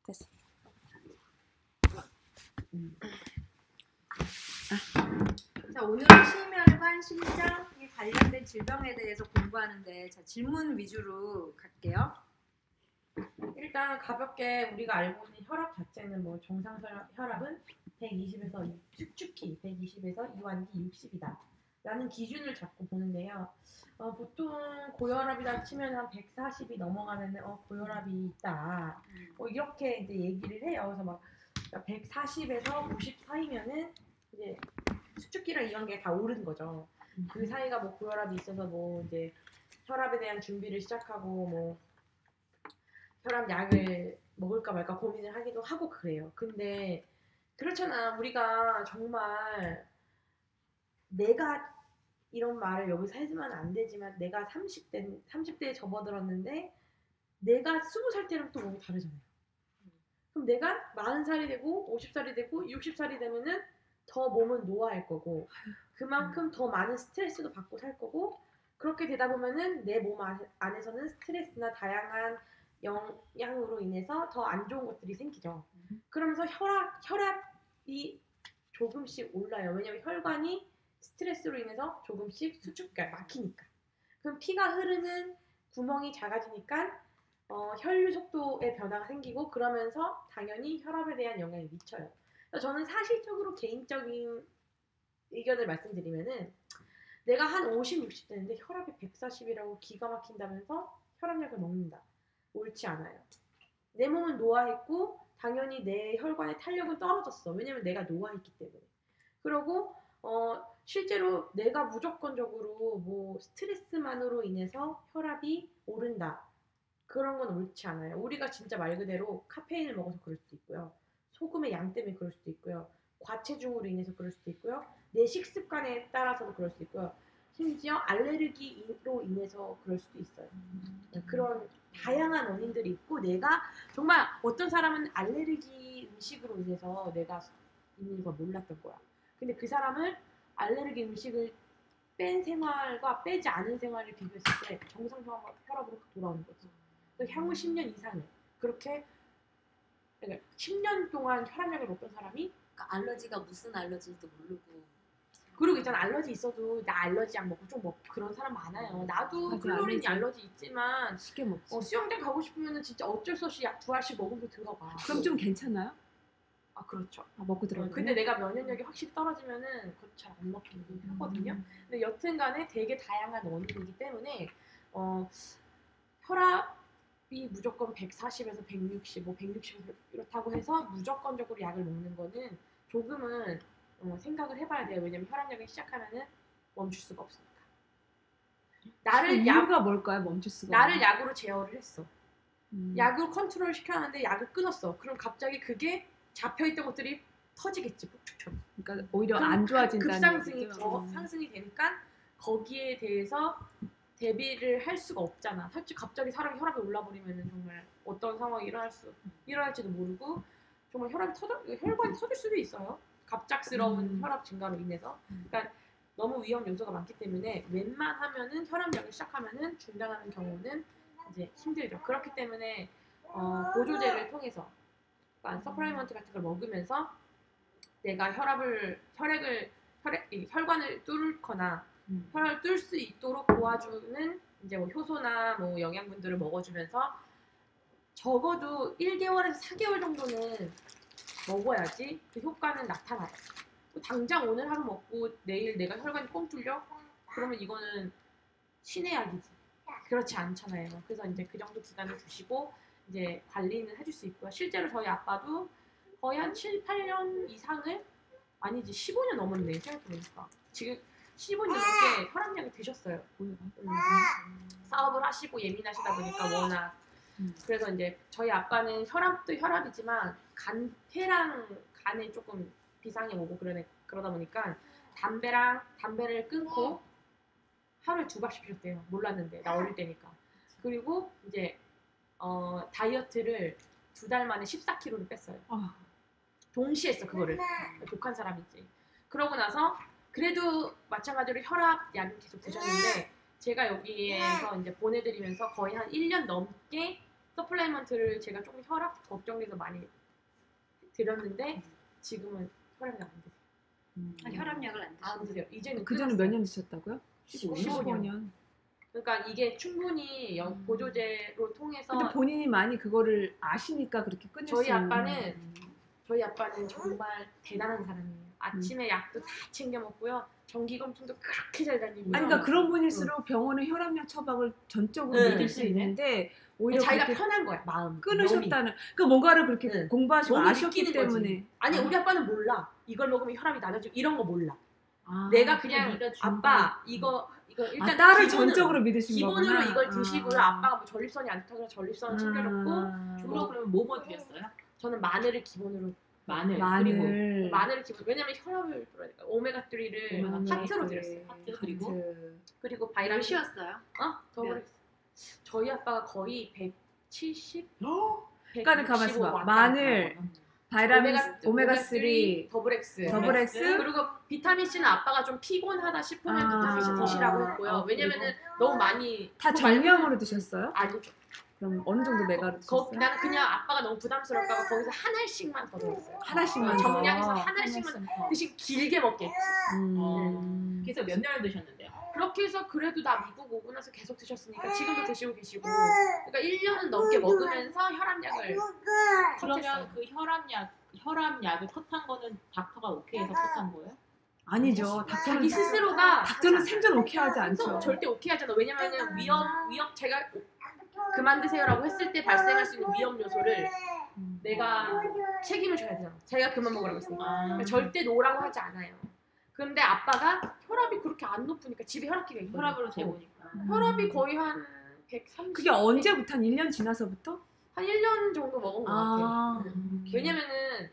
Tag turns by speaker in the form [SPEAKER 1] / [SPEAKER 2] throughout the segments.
[SPEAKER 1] 됐어.
[SPEAKER 2] 자, 오늘은 심혈관 신장에 관련된 질병에 대해서 공부하는데, 자, 질문 위주로 갈게요. 일단 가볍게 우리가 알고 있는 혈압 자체는 뭐 정상 혈압은 120에서 축축히 120에서 이완기 60이다 라는 기준을 잡고 보는데요. 보통 고혈압이라 치면 한 140이 넘어가면 고혈압이 있다. 이렇게 이제 얘기를 해요. 그래서 막 140에서 90 사이면은 이제 수축기랑 이완기가 다 오른 거죠. 그 사이가 뭐 고혈압이 있어서 뭐 이제 혈압에 대한 준비를 시작하고 뭐 혈압 약을 먹을까 말까 고민을 하기도 하고 그래요. 근데 그렇잖아. 우리가 정말 내가 이런 말을 여기서 해주면 안 되지만 내가 30대에 접어들었는데 내가 20살 때랑 또 몸이 다르잖아요. 그럼 내가 40살이 되고 50살이 되고 60살이 되면은 더 몸은 노화할 거고 그만큼 더 많은 스트레스도 받고 살 거고 그렇게 되다 보면은 내 몸 안에서는 스트레스나 다양한 영향으로 인해서 더 안 좋은 것들이 생기죠. 그러면서 혈압이 조금씩 올라요. 왜냐면 혈관이 스트레스로 인해서 조금씩 수축가 막히니까. 그럼 피가 흐르는 구멍이 작아지니까 혈류 속도의 변화가 생기고 그러면서 당연히 혈압에 대한 영향이 미쳐요. 그래서 저는 사실적으로 개인적인 의견을 말씀드리면은 내가 한 50, 60 되는데 혈압이 140이라고 기가 막힌다면서 혈압약을 먹는다. 옳지 않아요. 내 몸은 노화했고 당연히 내 혈관의 탄력은 떨어졌어. 왜냐면 내가 노화했기 때문에. 그리고 실제로 내가 무조건적으로 뭐 스트레스만으로 인해서 혈압이 오른다. 그런 건 옳지 않아요. 우리가 진짜 말 그대로 카페인을 먹어서 그럴 수도 있고요. 소금의 양 때문에 그럴 수도 있고요. 과체중으로 인해서 그럴 수도 있고요. 내 식습관에 따라서도 그럴 수도 있고요. 심지어 알레르기로 인해서 그럴 수도 있어요. 그런 다양한 원인들이 있고 내가 정말 어떤 사람은 알레르기 음식으로 인해서 내가 있는 걸 몰랐던 거야. 근데 그 사람을 알레르기 음식을 뺀 생활과 빼지 않은 생활을 비교했을 때 정상 혈압으로 돌아오는 거지. 향후 10년 이상을 그렇게 그러니까 10년 동안 혈압약을 먹던 사람이
[SPEAKER 1] 그러니까 알러지가 무슨 알러지인지도 모르고
[SPEAKER 2] 그리고 있잖아 알러지 있어도 나 알러지 약 먹고 좀 먹고 그런 사람 많아요. 나도 클로린이 알러지 있지만
[SPEAKER 3] 쉽게 먹지.
[SPEAKER 2] 수영장 가고 싶으면 진짜 어쩔 수 없이 약 2알씩 먹으면 들어가.
[SPEAKER 3] 그럼 좀 괜찮아요?
[SPEAKER 2] 아 그렇죠.
[SPEAKER 3] 먹고 들어가.
[SPEAKER 2] 근데 내가 면역력이 확실히 떨어지면은 그것도 잘 안 먹히긴 하거든요. 근데 여튼간에 되게 다양한 원인이기 때문에 혈압이 무조건 140에서 160, 뭐 160 이렇다고 해서 무조건적으로 약을 먹는 거는 조금은 생각을 해봐야 돼요. 왜냐면 혈압약을 시작하면은 멈출 수가 없으니까.
[SPEAKER 3] 이유가 뭘까요? 멈출 수가.
[SPEAKER 2] 나를 약으로 제어를 했어. 약으로 컨트롤 시켜놨는데 약을 끊었어. 그럼 갑자기 그게 잡혀있던 것들이 터지겠지, 폭죽처럼.
[SPEAKER 3] 그러니까 오히려 안 좋아진다는
[SPEAKER 2] 급상승이 상승이 되니까 거기에 대해서 대비를 할 수가 없잖아. 사실 갑자기 사람이 혈압이 올라버리면은 정말 어떤 상황이 일어날지도 모르고 정말 혈관이 터질 수도 있어요. 갑작스러운 혈압 증가로 인해서. 그러니까 너무 위험 요소가 많기 때문에 웬만하면은 혈압약을 시작하면은 중단하는 경우는 이제 힘들죠. 그렇기 때문에 보조제를 통해서 그러니까 서프라이먼트 같은 걸 먹으면서 내가 혈관을 뚫거나 혈관을 뚫을 수 있도록 도와주는 이제 뭐 효소나 뭐 영양분들을 먹어주면서 적어도 1개월에서 4개월 정도는 먹어야지 그 효과는 나타나요. 당장 오늘 하루 먹고 내일 내가 혈관이 뻥 뚫려? 그러면 이거는 신의 약이지. 그렇지 않잖아요. 그래서 이제 그 정도 기간을 두시고 이제 관리는 해줄 수 있고요. 실제로 저희 아빠도 거의 한 7, 8년 이상을 아니지 15년 넘었네 생각해보니까 지금 15년 넘게 혈압약이 드셨어요. 사업을 하시고 예민하시다 보니까 워낙 그래서 이제 저희 아빠는 혈압도 혈압이지만 폐랑 간에 조금 비상이 오고 그러다 보니까 담배를 끊고 하루에 2밥씩 피웠대요. 몰랐는데 나 어릴 때니까. 그리고 이제 다이어트를 2달 만에 14kg를 뺐어요. 동시에 했어 그거를. 독한 사람이지. 그러고 나서 그래도 마찬가지로 혈압 약을 계속 드셨는데 제가 여기에서 이제 보내드리면서 거의 한 1년 넘게
[SPEAKER 4] 서플라이먼트를 제가 조금 혈압 걱정돼서 많이 드렸는데 지금은 혈압약 안 드세요.
[SPEAKER 2] 혈압약을 안
[SPEAKER 4] 안
[SPEAKER 2] 드시는
[SPEAKER 4] 드세요. 이제는
[SPEAKER 3] 그 전에 몇 년 드셨다고요?
[SPEAKER 4] 15년.
[SPEAKER 3] 15년.
[SPEAKER 4] 그러니까 이게 충분히 보조제로 통해서
[SPEAKER 3] 근데 본인이 많이 그거를 아시니까 그렇게 끊을
[SPEAKER 4] 저희
[SPEAKER 3] 수 있는.
[SPEAKER 4] 저희 아빠는 정말 대단한 사람이에요. 아침에 약도 다 챙겨 먹고요. 정기 검진도 그렇게 잘 다니고요.
[SPEAKER 3] 아니 그러니까 그런 분일수록 병원의 혈압약 처방을 전적으로
[SPEAKER 4] 응.
[SPEAKER 3] 믿을 수 있는데 오히려
[SPEAKER 4] 자기가
[SPEAKER 3] 그렇게
[SPEAKER 4] 편한 거야 마음.
[SPEAKER 3] 끊으셨다는 그 뭔가를 그렇게
[SPEAKER 4] 응.
[SPEAKER 3] 공부하시고
[SPEAKER 4] 몸이
[SPEAKER 3] 아셨기
[SPEAKER 4] 느끼는 거지.
[SPEAKER 3] 때문에
[SPEAKER 4] 아니 우리 아빠는 몰라. 이걸 먹으면 혈압이 낮아지고 이런 거 몰라.
[SPEAKER 3] 아,
[SPEAKER 4] 내가 그냥
[SPEAKER 1] 네가 준
[SPEAKER 4] 아빠 이거 일단
[SPEAKER 3] 딸을
[SPEAKER 4] 기본으로-
[SPEAKER 3] 전적으로 믿으신
[SPEAKER 4] 기본으로
[SPEAKER 3] 거구나.
[SPEAKER 4] 이걸 드시고요. 아빠가 뭐 전립선이 안 좋다고 전립선 챙겨줬고
[SPEAKER 1] 주로 그러면 뭐뭐 드렸어요?
[SPEAKER 4] 저는 마늘을 기본으로
[SPEAKER 1] 마늘. 그리고
[SPEAKER 3] 마늘
[SPEAKER 4] 기본 왜냐면 혈압을 들어니까 오메가 3를
[SPEAKER 1] 오메가
[SPEAKER 4] 하트로
[SPEAKER 1] 쓰리.
[SPEAKER 4] 드렸어요.
[SPEAKER 1] 하트 그리고
[SPEAKER 4] 그리고 바이라민
[SPEAKER 2] 몇이었어요?
[SPEAKER 4] 더블 저희 아빠가 거의 170?
[SPEAKER 3] 그러니까 가만 있어봐. 마늘, 바이라민, 오메가 3,
[SPEAKER 4] 더블 X.
[SPEAKER 3] 더블 X,
[SPEAKER 4] 그리고 비타민 C는 아빠가 좀 피곤하다 싶으면 비타민 C 드시라고 했고요. 왜냐면은 너무 많이
[SPEAKER 3] 다 정량으로 드셨어요?
[SPEAKER 4] 아니죠.
[SPEAKER 3] 그럼 어느 정도 메가로 드셨어요?
[SPEAKER 4] 나는 그냥 아빠가 너무 부담스러울까봐 거기서 한 알씩만 더 넣었어요.
[SPEAKER 3] 하나씩만
[SPEAKER 4] 정량에서
[SPEAKER 3] 더.
[SPEAKER 4] 한 알씩만 대신 길게 먹겠지.
[SPEAKER 1] 그래서 몇 년을 드셨는데요?
[SPEAKER 4] 그렇게 해서 그래도 나 미국 오고 나서 계속 드셨으니까 지금도 드시고 계시고 그러니까 1년은 넘게 먹으면서 혈압약을
[SPEAKER 1] 그러면 그 혈압약을 컷한 거는 닥터가 오케이해서 컷한 거예요?
[SPEAKER 3] 아니죠.
[SPEAKER 4] 자기 스스로가
[SPEAKER 3] 닥터는 생전 오케이 하지
[SPEAKER 4] 그래서
[SPEAKER 3] 않죠.
[SPEAKER 4] 절대 오케이 하잖아. 왜냐면은 위험 제가 그만 드세요라고 했을 때 발생할 수 있는 위험 요소를 내가 책임을 져야 되잖아. 자기가 그만 먹으라고 했으니까. 그러니까 절대 노라고 하지 않아요. 근데 아빠가 혈압이 그렇게 안 높으니까 집에 혈압기가 있거든요.
[SPEAKER 1] 혈압으로 재보니까.
[SPEAKER 4] 혈압이 거의 한 130.
[SPEAKER 3] 그게 언제부터? 한 1년 지나서부터?
[SPEAKER 4] 한 1년 정도 먹은 것 같아요. 왜냐면은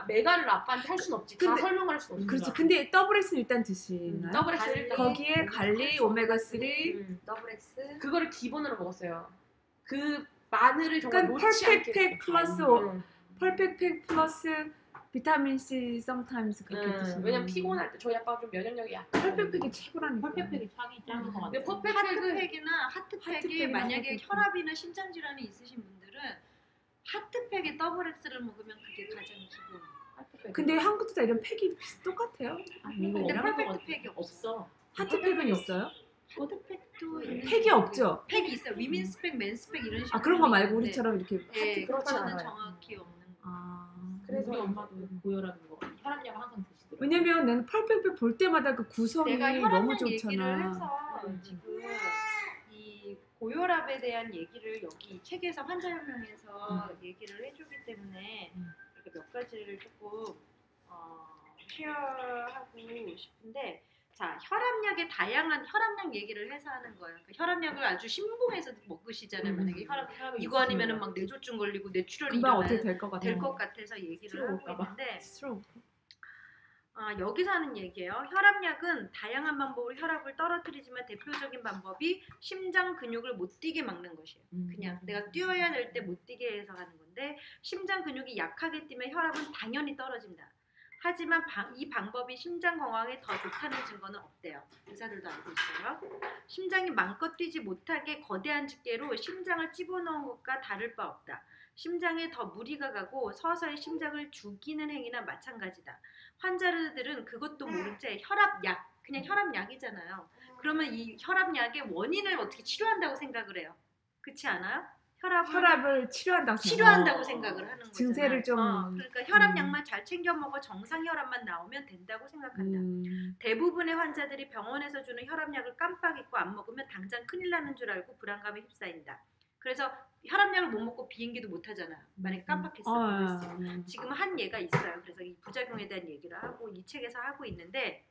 [SPEAKER 4] 메가를 아빠한테 할 수는 없지. 다
[SPEAKER 3] 근데-
[SPEAKER 4] 설명을 할 수는 없지.
[SPEAKER 3] 그렇죠. 근데 더블 X는 일단 드시나요?
[SPEAKER 4] 더블 X를 일단
[SPEAKER 3] 거기에 갈리, 오메가 3,
[SPEAKER 2] 더블 X.
[SPEAKER 4] 그거를 기본으로 먹었어요. 그 마늘을 정말
[SPEAKER 3] 그러니까
[SPEAKER 4] 놓지 않게.
[SPEAKER 3] 펄펙팩 플러스
[SPEAKER 4] 응.
[SPEAKER 3] 펄펙팩 플러스 비타민 C sometimes 그렇게 드시는.
[SPEAKER 4] 왜냐면 피곤할 때 저희 아빠가 좀 면역력이 약간.
[SPEAKER 3] 펄펙팩이 최고라니까.
[SPEAKER 1] 펄펙팩이 짱이 짱인 것
[SPEAKER 4] 근데
[SPEAKER 1] 같아요.
[SPEAKER 4] 퍼펙팩은
[SPEAKER 2] 하트팩이나 하트팩이
[SPEAKER 3] 하트팩이나
[SPEAKER 2] 만약에
[SPEAKER 3] 하트팩.
[SPEAKER 2] 혈압이나 심장 질환이 있으신 분들은 하트팩에 더블 X를 먹으면 그게 가장 기본.
[SPEAKER 3] 근데 한국도 다 이런 팩이 똑같아요.
[SPEAKER 2] 근데
[SPEAKER 3] 미국이랑?
[SPEAKER 2] 퍼펙트 팩이
[SPEAKER 1] 없어.
[SPEAKER 3] 하트팩은 있어요?
[SPEAKER 2] 하트팩도 있는
[SPEAKER 3] 팩이 없죠.
[SPEAKER 2] 팩이 있어요. 위민스팩, 맨스팩 이런 식으로.
[SPEAKER 3] 아 그런 거 말고
[SPEAKER 2] 있는데,
[SPEAKER 3] 우리처럼 이렇게.
[SPEAKER 2] 예,
[SPEAKER 4] 그렇지
[SPEAKER 2] 그거는
[SPEAKER 4] 않아요.
[SPEAKER 2] 정확히 없는 거.
[SPEAKER 3] 아.
[SPEAKER 4] 그래서
[SPEAKER 1] 우리 엄마도 고혈압인 거 혈압약을 항상 드시더라고요.
[SPEAKER 3] 왜냐면 나는 펄펙팩 볼 때마다 그 구성이
[SPEAKER 2] 내가
[SPEAKER 3] 너무
[SPEAKER 2] 혈압약 얘기를
[SPEAKER 3] 좋잖아.
[SPEAKER 2] 해서 지금 이 고혈압에 대한 얘기를 여기 이 책에서 환자협명에서 얘기를 해주기 때문에 이렇게 몇 가지를 조금 쉐어하고 싶은데, 자, 혈압약의 다양한 혈압약 얘기를 해서 하는 거예요. 그 혈압약을 아주 신봉해서 먹으시잖아요. 만약에 혈압 이거 아니면은 막 뇌졸중 걸리고 뇌출혈이
[SPEAKER 3] 금방 어떻게
[SPEAKER 2] 일어날
[SPEAKER 3] 될 것 같아.
[SPEAKER 2] 것 같아서 얘기를
[SPEAKER 1] 스트로크
[SPEAKER 2] 하고
[SPEAKER 1] 올까 봐.
[SPEAKER 2] 있는데,
[SPEAKER 3] 스트로크.
[SPEAKER 2] 여기서 하는 얘기예요. 혈압약은 다양한 방법으로 혈압을 떨어뜨리지만 대표적인 방법이 심장 근육을 못 뛰게 막는 것이에요. 그냥 내가 뛰어야 될 때 못 뛰게 해서 하는 건데, 심장 근육이 약하게 뛰면 혈압은 당연히 떨어진다. 하지만 이 방법이 심장 건강에 더 좋다는 증거는 없대요. 의사들도 알고 있어요. 심장이 마음껏 뛰지 못하게 거대한 집게로 심장을 집어넣은 것과 다를 바 없다. 심장에 더 무리가 가고 서서히 심장을 죽이는 행위나 마찬가지다. 환자들은 그것도 모른 채 혈압약, 그냥 혈압약이잖아요. 그러면 이 혈압약의 원인을 어떻게 치료한다고 생각을 해요? 그렇지 않아요?
[SPEAKER 3] 혈압을 치료한다고
[SPEAKER 2] 치료한다고 생각을 하는 거잖아요.
[SPEAKER 3] 증세를 좀.
[SPEAKER 2] 그러니까 혈압약만 잘 챙겨 먹어 정상 혈압만 나오면 된다고 생각한다. 대부분의 환자들이 병원에서 주는 혈압약을 깜빡 잊고 안 먹으면 당장 큰일 나는 줄 알고 불안감에 휩싸인다. 그래서 혈압약을 못 먹고 비행기도 못 하잖아요. 만약에 깜빡했어. 지금 한 예가 있어요. 그래서 이 부작용에 대한 얘기를 하고 이 책에서 하고 있는데,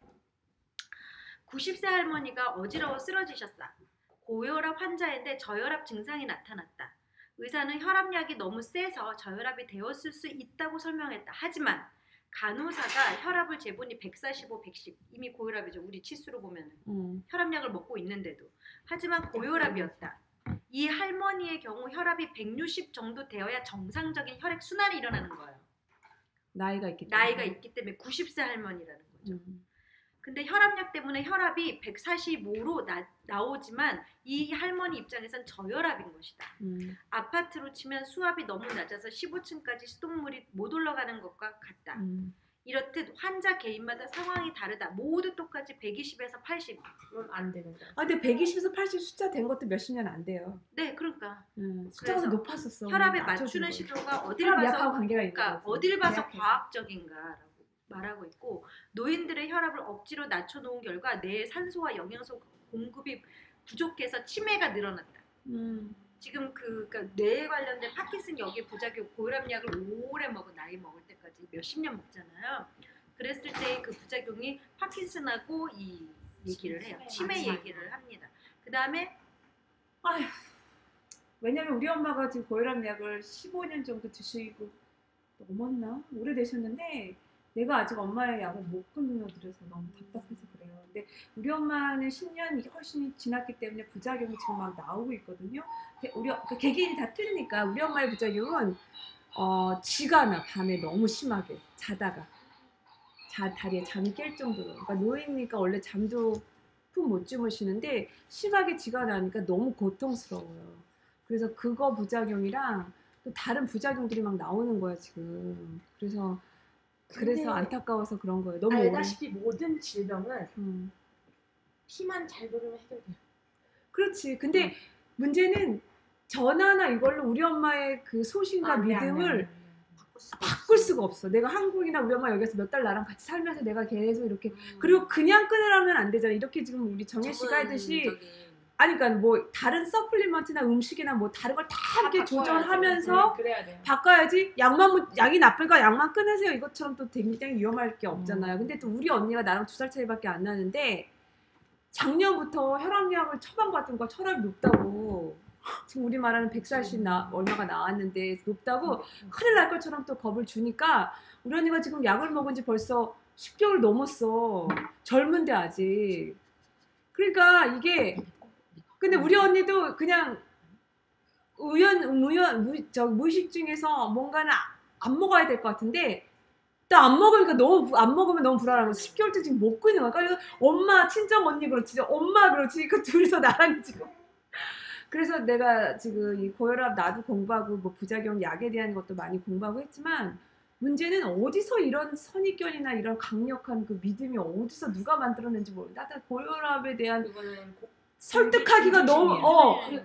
[SPEAKER 2] 90세 할머니가 어지러워 쓰러지셨다. 고혈압 환자인데 저혈압 증상이 나타났다. 의사는 혈압약이 너무 세서 저혈압이 되었을 수 있다고 설명했다. 하지만 간호사가 혈압을 재보니 145, 110 이미 고혈압이죠. 우리 치수로 보면 혈압약을 먹고 있는데도. 하지만 고혈압이었다. 이 할머니의 경우 혈압이 160 정도 되어야 정상적인 혈액 순환이 일어나는 거예요.
[SPEAKER 3] 나이가 있기 때문에.
[SPEAKER 2] 나이가 있기 때문에 90세 할머니라는 거죠. 근데 혈압약 때문에 혈압이 145로 나오지만 이 할머니 입장에선 저혈압인 것이다. 아파트로 치면 수압이 너무 낮아서 15층까지 수돗물이 못 올라가는 것과 같다. 이렇듯 환자 개인마다 상황이 다르다. 모두 똑같이 120에서 80.
[SPEAKER 4] 그건 안 되는 거야.
[SPEAKER 3] 아 근데 120에서 80 숫자 된 것도 몇십 년 안 돼요.
[SPEAKER 2] 네, 그러니까
[SPEAKER 3] 숫자가
[SPEAKER 2] 그래서
[SPEAKER 3] 높았었어.
[SPEAKER 2] 혈압에
[SPEAKER 3] 낮춰준
[SPEAKER 2] 맞추는
[SPEAKER 3] 거예요.
[SPEAKER 2] 시도가 어딜
[SPEAKER 3] 혈압
[SPEAKER 2] 봐서
[SPEAKER 3] 약하고 관계가 있는
[SPEAKER 2] 그러니까
[SPEAKER 3] 거지.
[SPEAKER 2] 어딜 봐서
[SPEAKER 3] 제약해서.
[SPEAKER 2] 과학적인가라고 말하고 있고 노인들의 혈압을 억지로 낮춰놓은 결과 뇌의 산소와 영양소 공급이 부족해서 치매가 늘어났다. 지금 그러니까 뇌에 관련된 파킨슨 여기 부작용 고혈압약을 오래 먹은 나이 먹을 때까지 몇십 년 먹잖아요. 그랬을 때 그 부작용이 파킨슨하고 이 얘기를 해요. 치매 얘기를 합니다. 그 다음에
[SPEAKER 3] 아휴, 왜냐면 우리 엄마가 지금 고혈압 약을 15년 정도 드시고 넘었나? 오래되셨는데 내가 아직 엄마의 약을 못 끊어드려서 너무 답답해서 그래요. 근데 우리 엄마는 10년이 훨씬 지났기 때문에 부작용이 지금 막 나오고 있거든요. 그러니까 개개인이 다 틀리니까 우리 엄마의 부작용은 쥐가 나 밤에 너무 심하게 자다가 다리에 잠이 깰 정도로. 그러니까 노인이니까 원래 잠도 푹 못 주무시는데 심하게 쥐가 나니까 너무 고통스러워요. 그래서 그거 부작용이랑 또 다른 부작용들이 막 나오는 거야 지금. 그래서 안타까워서 그런 거예요. 너무
[SPEAKER 4] 알다시피 모든 질병은 피만 잘 돌리면 해결돼요.
[SPEAKER 3] 그렇지. 근데 문제는 전화나 이걸로 우리 엄마의 그 소신과 믿음을 바꿀 수가 없어. 내가 한국이나 우리 엄마 여기서 몇 달 나랑 같이 살면서 내가 계속 이렇게 그리고 그냥 끊으라면 안 되잖아. 이렇게 지금 우리 정혜 씨가 하듯이 아니 그러니까 뭐 다른 서플리먼트나 음식이나 뭐 다른 걸 다 이렇게 조절하면서
[SPEAKER 4] 그래야 돼요.
[SPEAKER 3] 바꿔야지. 약이 나쁘니까 약만 끊으세요. 이것처럼 또 굉장히 위험할 게 없잖아요. 근데 또 우리 언니가 나랑 2살 차이밖에 안 나는데 작년부터 혈압약을 처방받은 거 혈압이 높다고 지금 우리 말하는 140 얼마가 나왔는데 높다고 큰일 날 것처럼 또 겁을 주니까 우리 언니가 지금 약을 먹은 지 벌써 10개월 넘었어. 젊은데 아직. 그러니까 이게 근데 우리 언니도 그냥 무의식 중에서 뭔가는 안 먹어야 될 것 같은데 또 안 먹으면 너무 불안하고 10개월째 지금 먹고 있는 거야. 그러니까 엄마 친정 언니 그렇지 엄마 그렇지 그 둘이서 나랑 지금 그래서 내가 지금 이 고혈압 나도 공부하고 뭐 부작용 약에 대한 것도 많이 공부하고 했지만 문제는 어디서 이런 선입견이나 이런 강력한 그 믿음이 어디서 누가 만들어낸지 모르겠다. 나도 고혈압에 대한 설득하기가 너무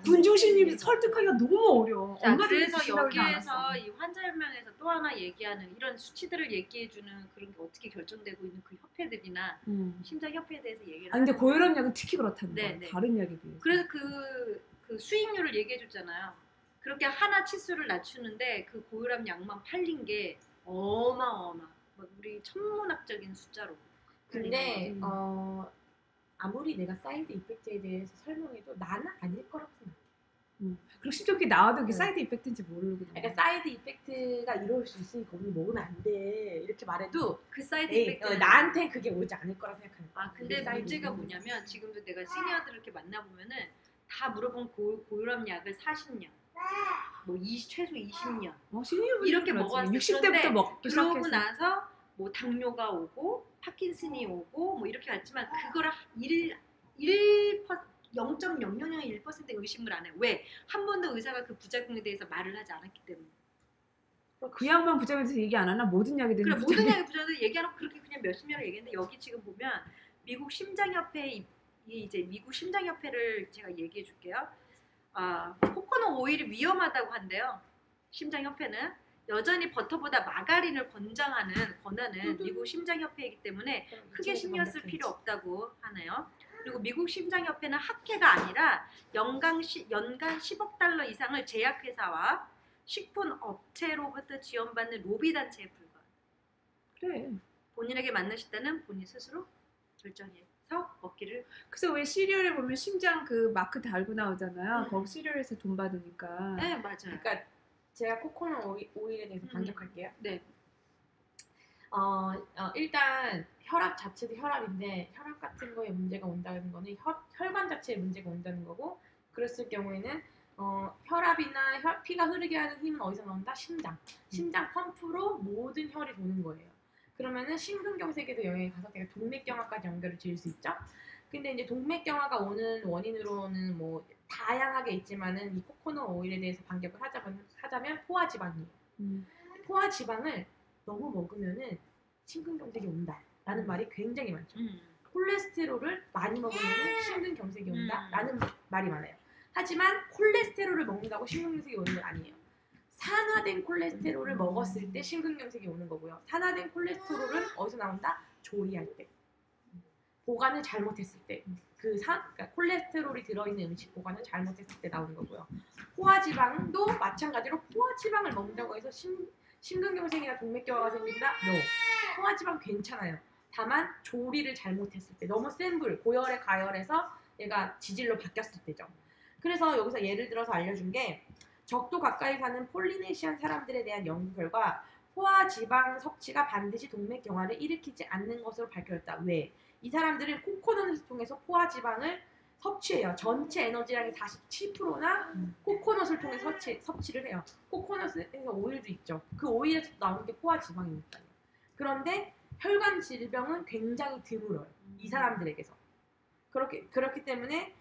[SPEAKER 3] 군중심리 설득하기가 너무 어려워.
[SPEAKER 2] 자,
[SPEAKER 3] 엄마들이
[SPEAKER 2] 그래서
[SPEAKER 3] 지나가지
[SPEAKER 2] 여기에서
[SPEAKER 3] 않았어.
[SPEAKER 2] 이 환자연명에서 또 하나 얘기하는 이런 수치들을 얘기해주는 그런 게 어떻게 결정되고 있는 그 협회들이나 심장협회에 대해서 얘기를
[SPEAKER 3] 근데
[SPEAKER 2] 하는
[SPEAKER 3] 고혈압 약은 특히 그렇다는 거야.
[SPEAKER 2] 네.
[SPEAKER 3] 다른 약에 비해서.
[SPEAKER 2] 그래서 그 수익률을 얘기해줬잖아요. 그렇게 하나 치수를 낮추는데 그 고혈압 약만 팔린 게 어마어마. 막 우리 천문학적인 숫자로.
[SPEAKER 4] 근데 아무리 내가 사이드 이펙트에 대해서 설명해도 나는 아닐 거라고 생각해.
[SPEAKER 3] 그리고 심지어 그게 나와도 그게
[SPEAKER 4] 네.
[SPEAKER 3] 사이드 이펙트인지 모르고.
[SPEAKER 4] 그러니까 사이드 이펙트가 이럴 수 있으니까 우리 먹으면 안 돼. 이렇게 말해도
[SPEAKER 2] 그 사이드
[SPEAKER 4] 에이,
[SPEAKER 2] 이펙트.
[SPEAKER 4] 나한테 그게 오지 않을 거라고 생각하는 거야.
[SPEAKER 2] 근데 문제가 뭐냐면 지금도 내가 시니어들 이렇게 만나보면은 다 물어본 고혈압 약을 40년, 뭐 최소 20년 이렇게 먹었어.
[SPEAKER 3] 60대부터 먹기
[SPEAKER 2] 그러고
[SPEAKER 3] 시작했어.
[SPEAKER 2] 나서 뭐 당뇨가 오고 파킨슨이 오고 뭐 이렇게 왔지만 그거를 0.001% 의심을 안 해. 왜? 한 번도 의사가 그 부작용에 대해서 말을 하지 않았기 때문에.
[SPEAKER 3] 그 양만 부작용에 대해서 얘기 안 하나? 모든 약에 대해서
[SPEAKER 2] 그래 모든 약의 부작용을 얘기하고 그렇게 그냥 몇십 년을 얘기했는데 여기 지금 보면 미국 심장협회를 제가 얘기해 줄게요. 코코넛 오일이 위험하다고 한대요. 심장협회는 여전히 버터보다 마가린을 권하는 미국 심장협회이기 때문에 크게 신경 쓸 필요 없다고 하네요. 그리고 미국 심장협회는 학회가 아니라 연간 10억 달러 이상을 제약회사와 식품업체로부터 지원받는 로비단체에 불과해요.
[SPEAKER 3] 그래.
[SPEAKER 2] 본인에게 맞는 식단은 본인 스스로 결정해서 먹기를.
[SPEAKER 3] 그래서 왜 시리얼에 보면 심장 그 마크 달고 나오잖아요. 거기 시리얼에서 돈 받으니까.
[SPEAKER 2] 네 맞아요.
[SPEAKER 4] 그러니까 제가 코코넛 오일에 대해서 반격할게요.
[SPEAKER 2] 네.
[SPEAKER 4] 일단 혈압 자체도 혈압인데 혈압 같은 거에 문제가 온다는 거는 혈관 자체에 문제가 온다는 거고 그랬을 경우에는 혈압이나 피가 흐르게 하는 힘은 어디서 나온다? 심장 펌프로 모든 혈이 도는 거예요. 그러면은 심근경색에도 영향이 가서 내가 동맥경화까지 연결을 지을 수 있죠. 근데 이제 동맥경화가 오는 원인으로는 뭐 다양하게 있지만은 이 코코넛 오일에 대해서 반격을 하자면 포화지방이에요. 포화지방을 너무 먹으면은 심근경색이 온다라는 말이 굉장히 많죠. 콜레스테롤을 많이 먹으면 심근경색이 온다라는 말이 많아요. 하지만 콜레스테롤을 먹는다고 심근경색이 오는 건 아니에요. 산화된 콜레스테롤을 먹었을 때 심근경색이 오는 거고요. 산화된 콜레스테롤은 어디서 나온다? 조리할 때. 보관을 잘못했을 때. 그러니까 콜레스테롤이 들어있는 음식 보관을 잘못했을 때 나오는 거고요. 포화지방도 마찬가지로 포화지방을 먹는다고 해서 심근경색이나 동맥경화가 생긴다? No. 포화지방 괜찮아요. 다만 조리를 잘못했을 때 너무 센 불, 고열에 가열해서 얘가 지질로 바뀌었을 때죠. 그래서 여기서 예를 들어서 알려준 게 적도 가까이 사는 폴리네시안 사람들에 대한 연구 결과 포화지방 섭취가 반드시 동맥경화를 일으키지 않는 것으로 밝혀졌다. 왜? 이 사람들은 코코넛을 통해서 포화지방을 섭취해요. 전체 에너지량의 47%나 코코넛을 통해 섭취를 해요. 코코넛에서 오일도 있죠. 그 오일에서 나오는 게 포화지방이니까요. 그런데 혈관 질병은 굉장히 드물어요. 이 사람들에게서. 그렇기 때문에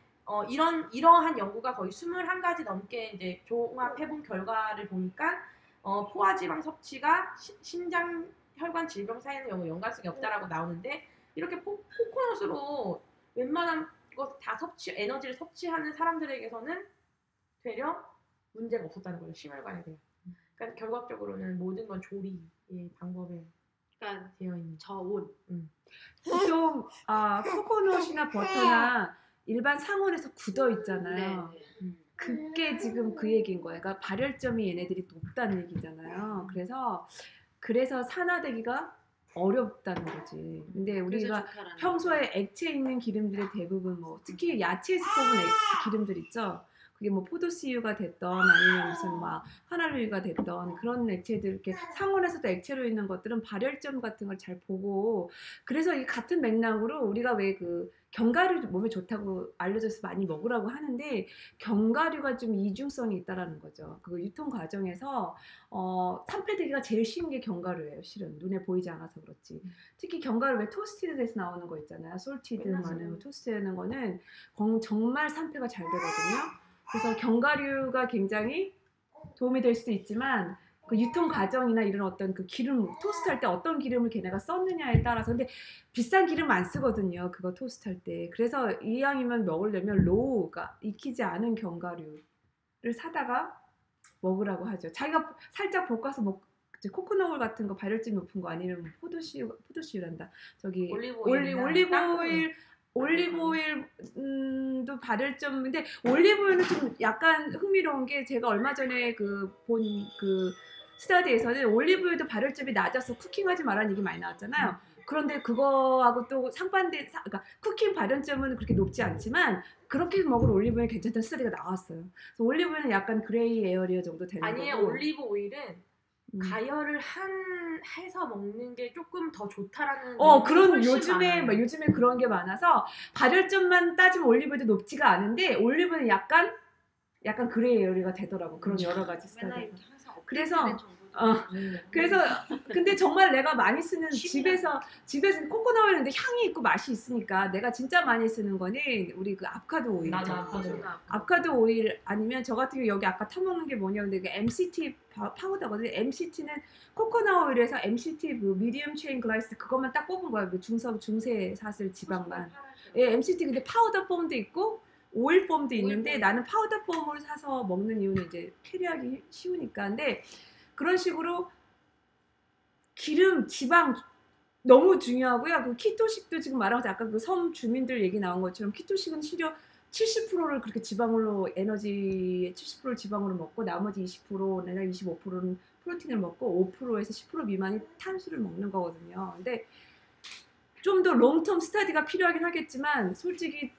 [SPEAKER 4] 이러한 연구가 거의 21가지 넘게 이제 종합해본 결과를 보니까 포화지방 섭취가 심장 혈관 질병 사이에는 연관성이 없다라고 나오는데 이렇게 코코넛으로 웬만한 것 다 에너지를 섭취하는 사람들에게서는 되려 문제가 없었다는 거예요. 심혈관에 대해. 그러니까 결과적으로는 모든 건 조리의 방법에
[SPEAKER 1] 그러니까
[SPEAKER 4] 되어 있는.
[SPEAKER 1] 저온.
[SPEAKER 3] 보통 코코넛이나 버터나 일반 상온에서 굳어 있잖아요.
[SPEAKER 1] 네.
[SPEAKER 3] 그게 지금 그 얘기인 거예요. 그러니까 발열점이 얘네들이 높다는 얘기잖아요. 그래서 산화되기가 어렵다는 거지. 근데 우리가 평소에 액체에 있는 기름들의 대부분 뭐 특히 야채에서 뽑은 기름들 있죠. 그게 뭐 포도씨유가 됐던 아니면 무슨 막 화나루유가 됐던 그런 액체들 이렇게 상온에서도 액체로 있는 것들은 발열점 같은 걸 잘 보고 그래서 이 같은 맥락으로 우리가 왜 그 견과류 몸에 좋다고 알려져서 많이 먹으라고 하는데 견과류가 좀 이중성이 있다라는 거죠. 그 유통 과정에서 산패되기가 제일 쉬운 게 견과류예요. 실은 눈에 보이지 않아서 그렇지. 특히 견과류 왜 토스티드 돼서 나오는 거 있잖아요. 솔티드 많은 토스트 되는 거는 정말 산패가 잘 되거든요. 그래서 견과류가 굉장히 도움이 될 수도 있지만 그 유통 과정이나 이런 어떤 그 기름 토스트 할 때 어떤 기름을 걔네가 썼느냐에 따라서 근데 비싼 기름 안 쓰거든요. 그거 토스트 할 때. 그래서 이왕이면 먹으려면 로우가 익히지 않은 견과류를 사다가 먹으라고 하죠. 자기가 살짝 볶아서 코코넛 같은 거 발열점이 높은 거 아니면 포도씨유란다. 저기 올리브오일도 발열점. 근데 올리브오일은 좀 약간 흥미로운 게 제가 얼마 전에 본 스터디에서는 올리브오일도 발열점이 낮아서 쿠킹하지 말라는 얘기 많이 나왔잖아요. 그런데 그거하고 또 그러니까 쿠킹 발열점은 그렇게 높지 않지만 그렇게 먹으면 올리브오일은 괜찮다는 스터디가 나왔어요. 그래서 올리브오일은 약간 그레이 에어리어 정도 되는 거고.
[SPEAKER 4] 아니에요. 올리브오일은 가열을 해서 먹는 게 조금 더 좋다라는
[SPEAKER 3] 그런 요즘에 그런 게 많아서 발열점만 따지면 올리브오일도 높지가 않은데 올리브는 약간 그레이 에어리가 되더라고. 그런 여러 가지 스타일. 그래서 근데 정말 내가 많이 쓰는 집에서 코코넛 오일인데 향이 있고 맛이 있으니까 내가 진짜 많이 쓰는 거는 우리 그 아보카도 오일. 아보카도 오일 아니면 저 같은 경우 여기 아까 타먹는 게 뭐냐 근데 그 MCT 파우더거든요. MCT는 코코넛 오일에서 MCT 그 미디엄 체인 글라이스 그것만 딱 뽑은 거예요. 그 중세 사슬 지방만. 예, MCT 근데 파우더 폼도 있고 오일 폼도 있는데 나는 파우더 폼을 사서 먹는 이유는 이제 캐리하기 쉬우니까. 근데 그런 식으로 기름, 지방 너무 중요하고요. 그 키토식도 지금 말한 것처럼 아까 그 섬 주민들 얘기 나온 것처럼 키토식은 실려 70%를 그렇게 지방으로 에너지의 70%를 지방으로 먹고 나머지 20% 내가 25%는 프로틴을 먹고 5%에서 10% 미만이 탄수를 먹는 거거든요. 근데 좀 더 롱텀 스터디가 필요하긴 하겠지만 솔직히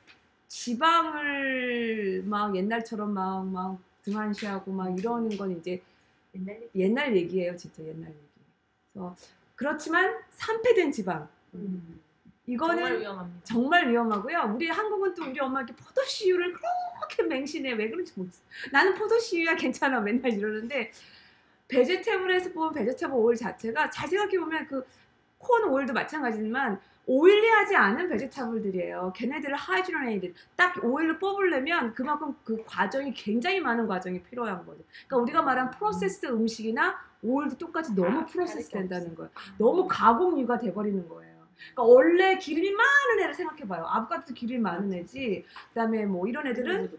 [SPEAKER 3] 지방을 막 옛날처럼 막 등한시하고 막 이러는 건 이제 옛날 얘기예요. 진짜 옛날 얘기. 그래서 그렇지만 산패된 지방 이거는 정말 위험하고요. 우리 한국은 또 우리 엄마께 포도씨유를 그렇게 맹신해. 왜 그런지 모르겠어. 나는 포도씨유야 괜찮아 맨날 이러는데 베제테블에서 보면 베제테블 오일 자체가 잘 생각해보면 그 콘 오일도 마찬가지지만 오일리하지 않은 베지터블들이에요. 걔네들을 하이드로네이드 딱 오일을 뽑으려면 그만큼 그 과정이 굉장히 많은 과정이 필요한 거죠. 그러니까 우리가 말한 프로세스 음식이나 오일도 똑같이 너무 프로세스 된다는 거예요. 너무 가공유가 돼버리는 거예요. 그러니까 원래 기름이 많은 애를 생각해봐요. 아보카도도 기름이 많은 애지. 그다음에 뭐 이런 애들은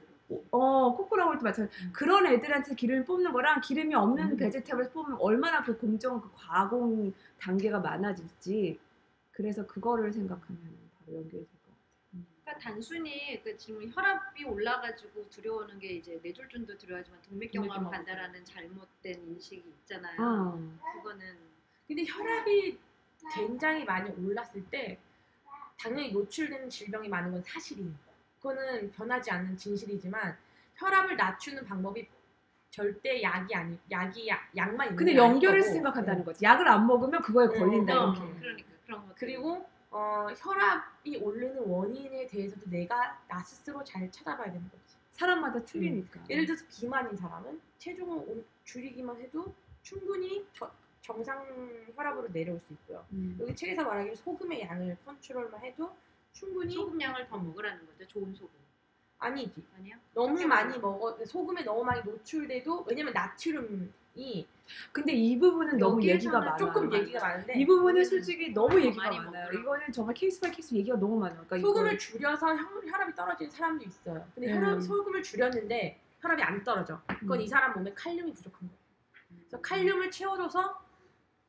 [SPEAKER 3] 코코넛도 마찬가지. 그런 애들한테 기름을 뽑는 거랑 기름이 없는 베지터블에서 뽑으면 얼마나 그 공정 그 가공 단계가 많아질지. 그래서 그거를 생각하면 바로 연결이 될 것 같아요.
[SPEAKER 2] 그러니까 단순히 그 지금 혈압이 올라가지고 두려워하는 게 이제 뇌졸중도 두려워하지만 동맥경화로 간다라는 잘못된 인식이 있잖아요. 그거는
[SPEAKER 4] 근데 혈압이 굉장히 많이 올랐을 때 당연히 노출되는 질병이 많은 건 사실이에요. 그거는 변하지 않는 진실이지만 혈압을 낮추는 방법이 절대 약만 있는
[SPEAKER 3] 근데
[SPEAKER 4] 게
[SPEAKER 3] 연결을
[SPEAKER 4] 아니고.
[SPEAKER 3] 생각한다는 거지. 약을 안 먹으면 그거에 걸린다 이렇게.
[SPEAKER 2] 그러니까 그런 거.
[SPEAKER 4] 그리고 혈압이 오르는 원인에 대해서도 내가 나 스스로 잘 찾아봐야 되는 거지.
[SPEAKER 3] 사람마다 틀리니까.
[SPEAKER 4] 예를 들어서 비만인 사람은 체중을 줄이기만 해도 충분히 정상 혈압으로 내려올 수 있고요. 여기 책에서 말하기를 소금의 양을 컨트롤만 해도 충분히
[SPEAKER 2] 소금량을 더 먹으라는 거죠. 좋은 소금.
[SPEAKER 4] 아니지.
[SPEAKER 2] 아니요?
[SPEAKER 4] 너무 많이 소금에 너무 많이 노출돼도 왜냐면 나트륨이
[SPEAKER 3] 근데 이 부분은 너무
[SPEAKER 2] 여기에서는
[SPEAKER 3] 얘기가 많아요.
[SPEAKER 4] 조금 얘기가 많은데
[SPEAKER 3] 이 부분은 솔직히 너무 얘기가
[SPEAKER 2] 많이
[SPEAKER 3] 많아요.
[SPEAKER 2] 먹더라고요.
[SPEAKER 3] 이거는 정말 케이스 바이 케이스 얘기가 너무 많아요. 그러니까
[SPEAKER 4] 소금을 줄여서 혈압이 떨어지는 사람도 있어요. 근데 소금을 줄였는데 혈압이 안 떨어져. 그건 이 사람 몸에 칼륨이 부족한 거예요. 그래서 칼륨을 채워줘서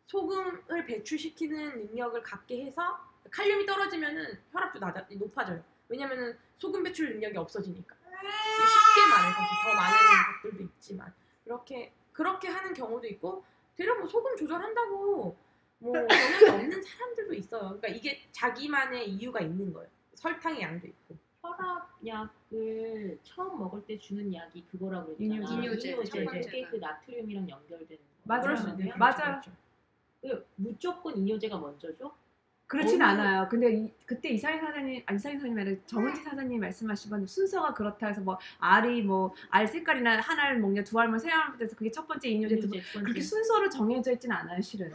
[SPEAKER 4] 소금을 배출시키는 능력을 갖게 해서 칼륨이 떨어지면은 혈압도 높아져요. 왜냐면은 소금 배출 능력이 없어지니까. 쉽게 말해서 더 많은 것들도 있지만 그렇게 하는 경우도 있고 되려 뭐 소금 조절한다고 뭐 영향이 없는 사람들도 있어요. 그러니까 이게 자기만의 이유가 있는 거예요. 설탕의 양도 있고.
[SPEAKER 1] 혈압약을 처음 먹을 때 주는 약이 그거라고 그랬잖아.
[SPEAKER 2] 이뇨제.
[SPEAKER 1] 그게 그 나트륨이랑 연결되는 거.
[SPEAKER 3] 맞아요.
[SPEAKER 1] 그러면
[SPEAKER 3] 맞아요.
[SPEAKER 1] 무조건 이뇨제가 먼저죠?
[SPEAKER 3] 그렇진 않아요. 근데 그때 이상희 사장님 아니라 정은지 사장님 말씀하신 순서가 그렇다 해서 뭐 알이 뭐 알 색깔이나 한 알 먹냐 두 알만 세 알 돼서 그게 첫 번째 이뇨제 그렇게 순서로 정해져 있진 않아요. 실은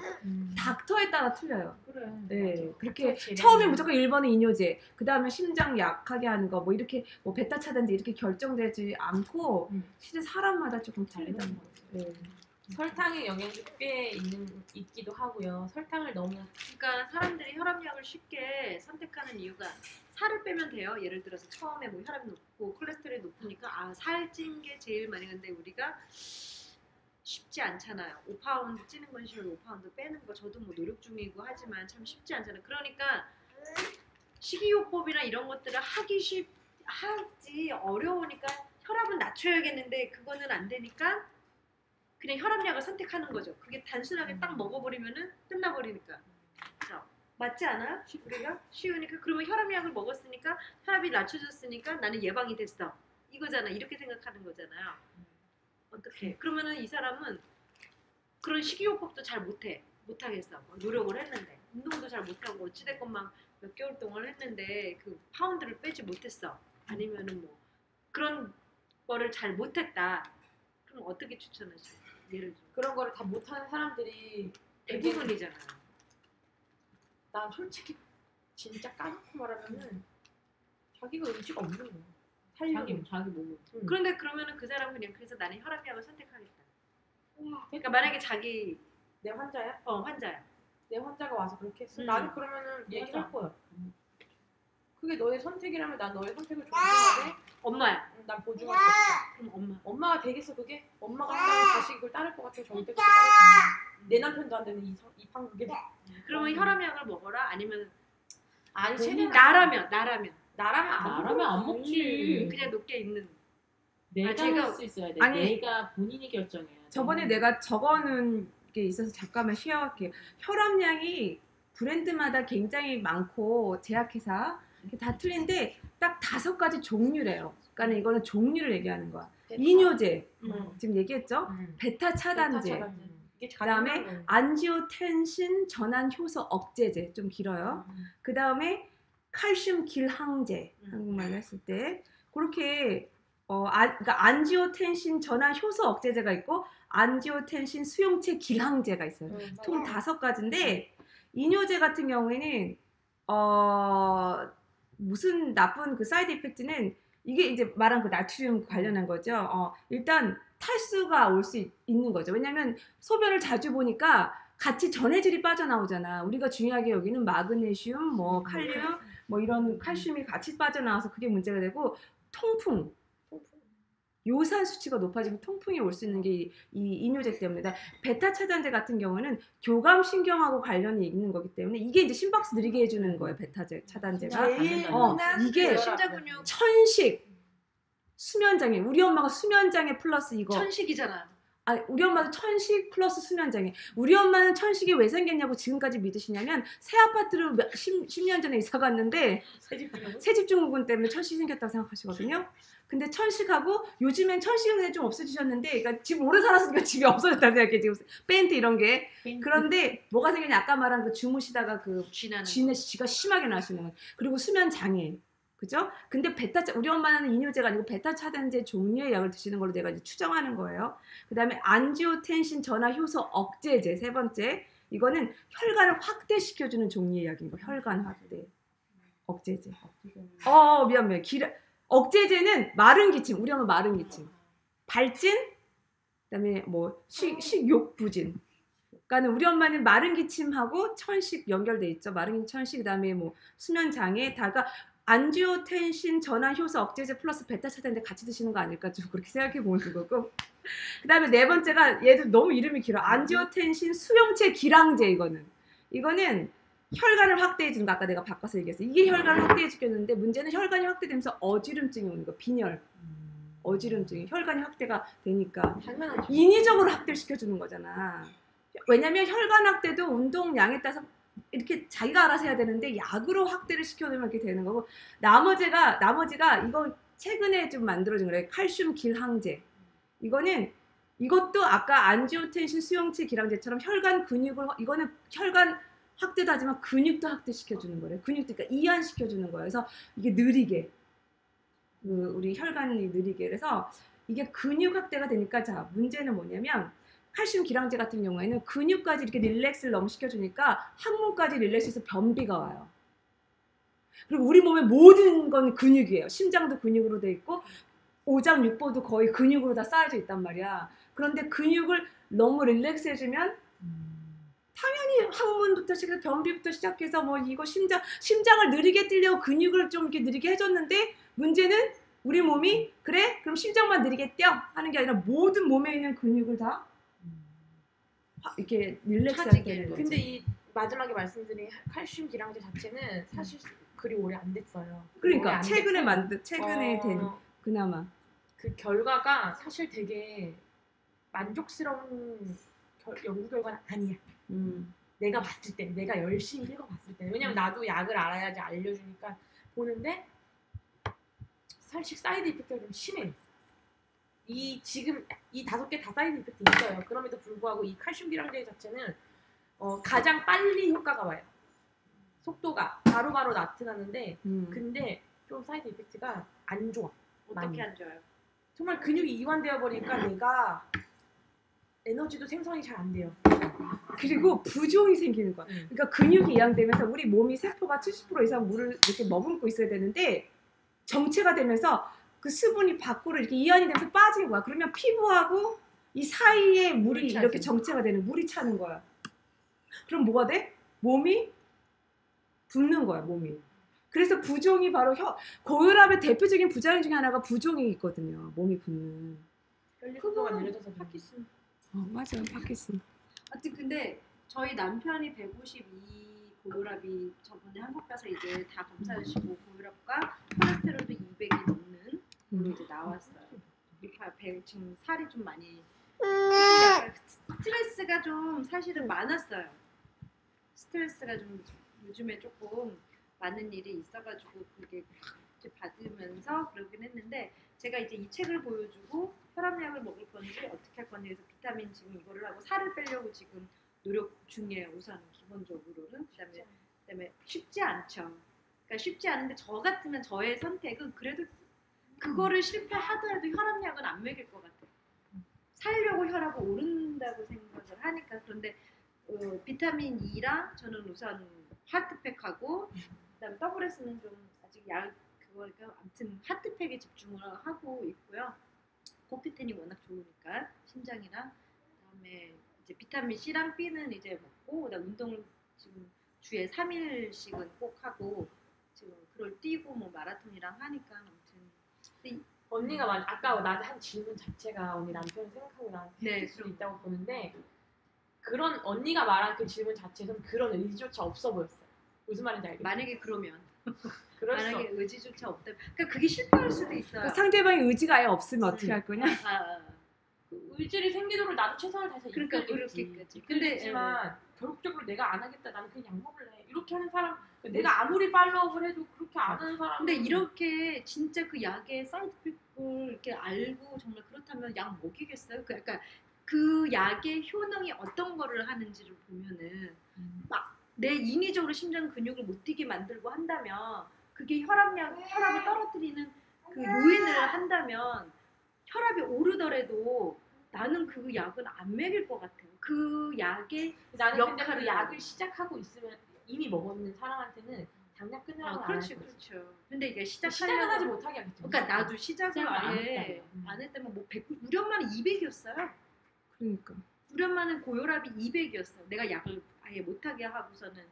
[SPEAKER 3] 닥터에 따라 틀려요.
[SPEAKER 1] 그래.
[SPEAKER 3] 네,
[SPEAKER 1] 맞아.
[SPEAKER 3] 그렇게 처음에 무조건 1번은 이뇨제, 그 다음에 심장 약하게 하는 거 뭐 이렇게 뭐 베타 차단제 이렇게 결정되지 않고 실은 사람마다 조금 틀리다는 거죠. 네.
[SPEAKER 4] 설탕의 영향도 꽤 있기도 하고요. 설탕을 너무
[SPEAKER 2] 그러니까 사람들이 혈압약을 쉽게 선택하는 이유가 살을 빼면 돼요. 예를 들어서 처음에 뭐 혈압이 높고 콜레스테롤이 높으니까 살찐 게 제일 많이 근데 우리가 쉽지 않잖아요. 5파운드 찌는 건 쉬워요. 5파운드 빼는 거 저도 뭐 노력 중이고 하지만 참 쉽지 않잖아요. 그러니까 식이요법이나 이런 것들을 하지 어려우니까 혈압은 낮춰야겠는데 그거는 안 되니까 그냥 혈압약을 선택하는 거죠. 그게 단순하게 딱 먹어버리면은 끝나버리니까. 자, 맞지 않아요? 우리가 쉬우니까 그러면 혈압약을 먹었으니까 혈압이 낮춰졌으니까 나는 예방이 됐어. 이거잖아. 이렇게 생각하는 거잖아요. 어떻게? 그러면은 이 사람은 그런 식이요법도 잘 못하겠어. 노력을 했는데 운동도 잘 못하고 어찌됐건 막 몇 개월 동안 했는데 그 파운드를 빼지 못했어. 아니면은 뭐 그런 거를 잘 못했다. 그럼 어떻게 추천하시죠? 예를 들어
[SPEAKER 4] 그런 거를 다 못하는 사람들이
[SPEAKER 2] 대부분이잖아.
[SPEAKER 4] 난 솔직히 진짜 까놓고 말하면은 자기가 의지가 없는 거야.
[SPEAKER 1] 자기 몸을.
[SPEAKER 2] 그런데 그러면은 그 사람은 그냥 그래서 나는 혈압약을 선택하겠다. 그러니까 만약에 자기
[SPEAKER 4] 내 환자야?
[SPEAKER 2] 환자야.
[SPEAKER 4] 내 환자가 와서 그렇게 했어. 나는 그러면은 얘기할 거야. 그게 너의 선택이라면 난 너의 선택을 존중하되
[SPEAKER 2] 엄마야.
[SPEAKER 4] 난 보증할 수 없다.
[SPEAKER 2] 그럼
[SPEAKER 4] 엄마가 되겠어 그게? 엄마가 한다면 자식이 그걸 따를 것 같아. 절대 그렇게 따르지 않아. 내 남편도 안 되는 이 판국에.
[SPEAKER 2] 그러면 혈압약을 먹어라. 아니면
[SPEAKER 4] 아니
[SPEAKER 2] 나라면
[SPEAKER 1] 안 먹지.
[SPEAKER 2] 그냥 높게 있는.
[SPEAKER 1] 내가
[SPEAKER 2] 제가-
[SPEAKER 1] 할 수 있어야 돼.
[SPEAKER 3] 아니,
[SPEAKER 1] 내가 본인이 결정해야 돼.
[SPEAKER 3] 저번에 내가 적어놓은 게 있어서 잠깐만 쉐어할게요. 혈압량이 브랜드마다 굉장히 많고 제약회사 이렇게 다 틀린데 딱 5가지 종류래요. 그러니까 이거는 종류를 얘기하는 거야. 이뇨제 지금 얘기했죠. 베타 차단제. 그다음에 안지오텐신 전환 효소 억제제 좀 길어요. 그다음에 칼슘 길항제 한국말로 했을 때 그렇게 그러니까 안지오텐신 전환 효소 억제제가 있고 안지오텐신 수용체 길항제가 있어요. 총 5가지인데 이뇨제 같은 경우에는 무슨 나쁜 그 사이드 이펙트는 이게 이제 말한 그 나트륨 관련한 거죠. 일단 탈수가 올 수 있는 거죠. 왜냐하면 소변을 자주 보니까 같이 전해질이 빠져나오잖아. 우리가 중요하게 여기는 마그네슘, 뭐 칼륨, 뭐 이런 칼슘이 같이 빠져나와서 그게 문제가 되고 통풍. 요산 수치가 높아지면 통풍이 올 수 있는 게 이 이뇨제 때문이다. 베타 차단제 같은 경우는 교감 신경하고 관련이 있는 거기 때문에 이게 이제 심박수 느리게 해주는 거예요. 베타 차단제가.
[SPEAKER 2] 제일
[SPEAKER 1] 어,
[SPEAKER 3] 이게
[SPEAKER 2] 심장근육
[SPEAKER 3] 천식 수면장애. 우리 엄마가 수면장애 플러스 이거.
[SPEAKER 2] 천식이잖아요.
[SPEAKER 3] 우리 엄마도 천식 플러스 수면장애. 우리 엄마는 천식이 왜 생겼냐고 지금까지 믿으시냐면 새 아파트로 10년 전에 이사 갔는데 새집중후군 때문에 천식이 생겼다고 생각하시거든요. 근데 천식하고 요즘엔 천식은 좀 없어지셨는데, 그러니까 집 오래 살았으니까 집이 없어졌다고 생각해. 지금 밴드 이런 게. 그런데 뭐가 생겼냐? 아까 말한 그 주무시다가 그 쥐가 심하게 나시는 거. 그리고 수면 장애. 그죠? 근데 우리 엄마는 이뇨제가 아니고 베타 차단제 종류의 약을 드시는 걸로 내가 이제 추정하는 거예요. 그 다음에 안지오텐신 전하 효소 억제제 세 번째. 이거는 혈관을 확대시켜주는 종류의 약인 거예요. 혈관 확대. 억제제. 미안. 억제제는 마른 기침. 우리 엄마 마른 기침. 발진. 그다음에 뭐 식욕 부진. 그러니까 우리 엄마는 마른 기침하고 천식 연결돼 있죠. 마른 기침, 천식, 그다음에 뭐 수면 장애 다가 안지오텐신 전환 효소 억제제 플러스 베타 차단제 같이 드시는 거 아닐까 좀 그렇게 생각해 보는 거고. 그다음에 네 번째가 얘도 너무 이름이 길어. 안지오텐신 수용체 기량제 이거는 혈관을 확대해 주는 거. 아까 내가 바꿔서 얘기했어. 이게 혈관을 확대해 주겠는데 문제는 혈관이 확대되면서 어지럼증이 오는 거. 빈혈. 어지럼증이 혈관이 확대가 되니까 인위적으로 확대를 시켜주는 거잖아. 왜냐면 혈관 확대도 운동량에 따라서 이렇게 자기가 알아서 해야 되는데 약으로 확대를 시켜놓으면 이렇게 되는 거고. 나머지가 이거 최근에 좀 만들어진 거래. 칼슘 길항제. 이것도 아까 안지오텐신 수용체 기량제처럼 혈관 근육을 이거는 혈관 확대도 하지만 근육도 확대시켜주는 거래. 근육도 그러니까 이완시켜주는 거예요. 그래서 이게 느리게 우리 혈관이 느리게. 그래서 이게 근육 확대가 되니까 자 문제는 뭐냐면 칼슘 기량제 같은 경우에는 근육까지 이렇게 릴렉스를 너무 시켜주니까 항문까지 릴렉스해서 변비가 와요. 그리고 우리 몸의 모든 건 근육이에요. 심장도 근육으로 돼 있고 오장 육부도 거의 근육으로 다 쌓여져 있단 말이야. 그런데 근육을 너무 릴렉스 해주면 당연히 항문부터 시작해서 변비부터 시작해서 뭐 이거 심장을 느리게 뛰려고 근육을 좀 이렇게 느리게 해줬는데 문제는 우리 몸이 그래? 그럼 심장만 느리게 뛰어 하는 게 아니라 모든 몸에 있는 근육을 다 이렇게 릴렉스하게 되는 거죠.
[SPEAKER 4] 근데 이 마지막에 말씀드린 칼슘 기량제 자체는 사실 그리 오래 안 됐어요.
[SPEAKER 3] 그러니까 최근에 된 그나마
[SPEAKER 4] 그 결과가 사실 되게 만족스러운 연구 결과는 아니야. 내가 봤을 때, 내가 열심히 읽어봤을 때. 왜냐면 나도 약을 알아야지 알려주니까 보는데 사실 사이드 이펙트가 좀 심해. 지금 이 5개 다 사이드 이펙트 있어요. 그럼에도 불구하고 이 칼슘 기량제 자체는 가장 빨리 효과가 와요. 속도가 바로바로 나타나는데 근데 좀 사이드 이펙트가 안 좋아.
[SPEAKER 2] 어떻게 안 좋아요?
[SPEAKER 4] 정말 근육이 이완되어 버리니까 내가 에너지도 생성이 잘 안 돼요.
[SPEAKER 3] 그리고 부종이 생기는 거야. 그러니까 근육이 이완되면서 우리 몸이 세포가 70% 이상 물을 이렇게 머금고 있어야 되는데 정체가 되면서 그 수분이 밖으로 이렇게 이완이 되면서 빠진 거야. 그러면 피부하고 이 사이에 물이 이렇게 정체가 되는, 물이 차는 거야. 그럼 뭐가 돼? 몸이 붓는 거야, 몸이. 그래서 부종이 바로 고혈압의 대표적인 부작용 중에 하나가 부종이 있거든요. 몸이 붓는.
[SPEAKER 4] 혈류 속도가 느려져서
[SPEAKER 2] 파키슨.
[SPEAKER 3] 맞아요, 파키슨.
[SPEAKER 2] 하여튼 근데 저희 남편이 152 고혈압이 저번에 한국 가서 이제 다 검사하시고 고혈압과 콜레스테롤도 200이 넘는 걸로 이제 나왔어요. 지금 살이 좀 많이 스트레스가 좀 사실은 많았어요. 스트레스가 좀 요즘에 조금 많은 일이 있어가지고 그게 이제 받으면서 그러긴 했는데 제가 이제 이 책을 보여주고 혈압약을 먹을 건지 어떻게 할 건지 해서 비타민 지금 이거를 하고 살을 빼려고 지금 노력 중이에요. 우선 기본적으로는 그다음에 쉽지 않죠. 그러니까 쉽지 않은데 저 같으면 저의 선택은 그래도 그거를 실패하더라도 혈압약은 안 먹일 것 같아요. 살려고 혈압이 오른다고 생각을 하니까. 그런데 비타민 E랑 저는 우선 하트팩하고 그다음에 WS는 좀 아직 약 그거니까 아무튼 하트팩에 집중을 하고 있고요. 코피텐이 워낙 좋으니까 심장이랑 그다음에 이제 비타민 C랑 B는 이제 먹고 그다음 운동을 지금 주에 3일씩은 꼭 하고 지금 그걸 뛰고 뭐 마라톤이랑 하니까 아무튼
[SPEAKER 4] 언니가 아까 나한테 한 질문 자체가 언니 남편을 생각하고 나한테
[SPEAKER 2] 네,
[SPEAKER 4] 했을 수도 있다고 보는데 그런 언니가 말한 그 질문 자체에서는 그런 의지조차 없어 보였어요. 무슨 말인지 알겠죠?
[SPEAKER 2] 만약에 그러면
[SPEAKER 4] 그럴 수
[SPEAKER 2] 만약에 의지조차 없다. 그러니까 그게 실패할 수도 있어요.
[SPEAKER 3] 그러니까 상대방의 의지가 아예 없으면 어떻게 할 거냐?
[SPEAKER 4] 그 의지를 생기도록 나도 최선을 다해서
[SPEAKER 2] 그러니까
[SPEAKER 4] 이끌겠지.
[SPEAKER 2] 그렇겠지.
[SPEAKER 4] 이끌겠지만 결국적으로 내가 안 하겠다. 나는 그냥 약 먹을래. 이렇게 하는 사람 내가 아무리 팔로우를 해도 그렇게 안 하는 사람.
[SPEAKER 2] 근데 이렇게 진짜 그 약의 사이드 이ଫեկ트를 이렇게 알고 정말 그렇다면 약 먹이겠어요? 그러니까 그 약의 효능이 어떤 거를 하는지를 보면은 막 내 인위적으로 심장 근육을 못 뛰게 만들고 한다면 그게 혈압을 떨어뜨리는 그 요인을 한다면 혈압이 오르더라도 나는 그 약은 안 먹일 것 같아요. 그 약의
[SPEAKER 4] 나는 근데 그
[SPEAKER 2] 역할을
[SPEAKER 4] 약을 시작하고 있으면 이미 먹었는 사람한테는 당장 끊으라고
[SPEAKER 2] 그렇지
[SPEAKER 4] 안 할 거지.
[SPEAKER 2] 그렇죠. 근데 이게
[SPEAKER 4] 시작은 하지 못하게 하겠죠.
[SPEAKER 2] 그러니까 나도 시작을
[SPEAKER 1] 시작을 안
[SPEAKER 2] 아예
[SPEAKER 1] 했다며.
[SPEAKER 2] 안 했다면 뭐 100, 우리 엄마는 200이었어요.
[SPEAKER 3] 그러니까.
[SPEAKER 2] 우리 엄마는 고혈압이 200이었어. 내가 약을 아예 못하게 하고서는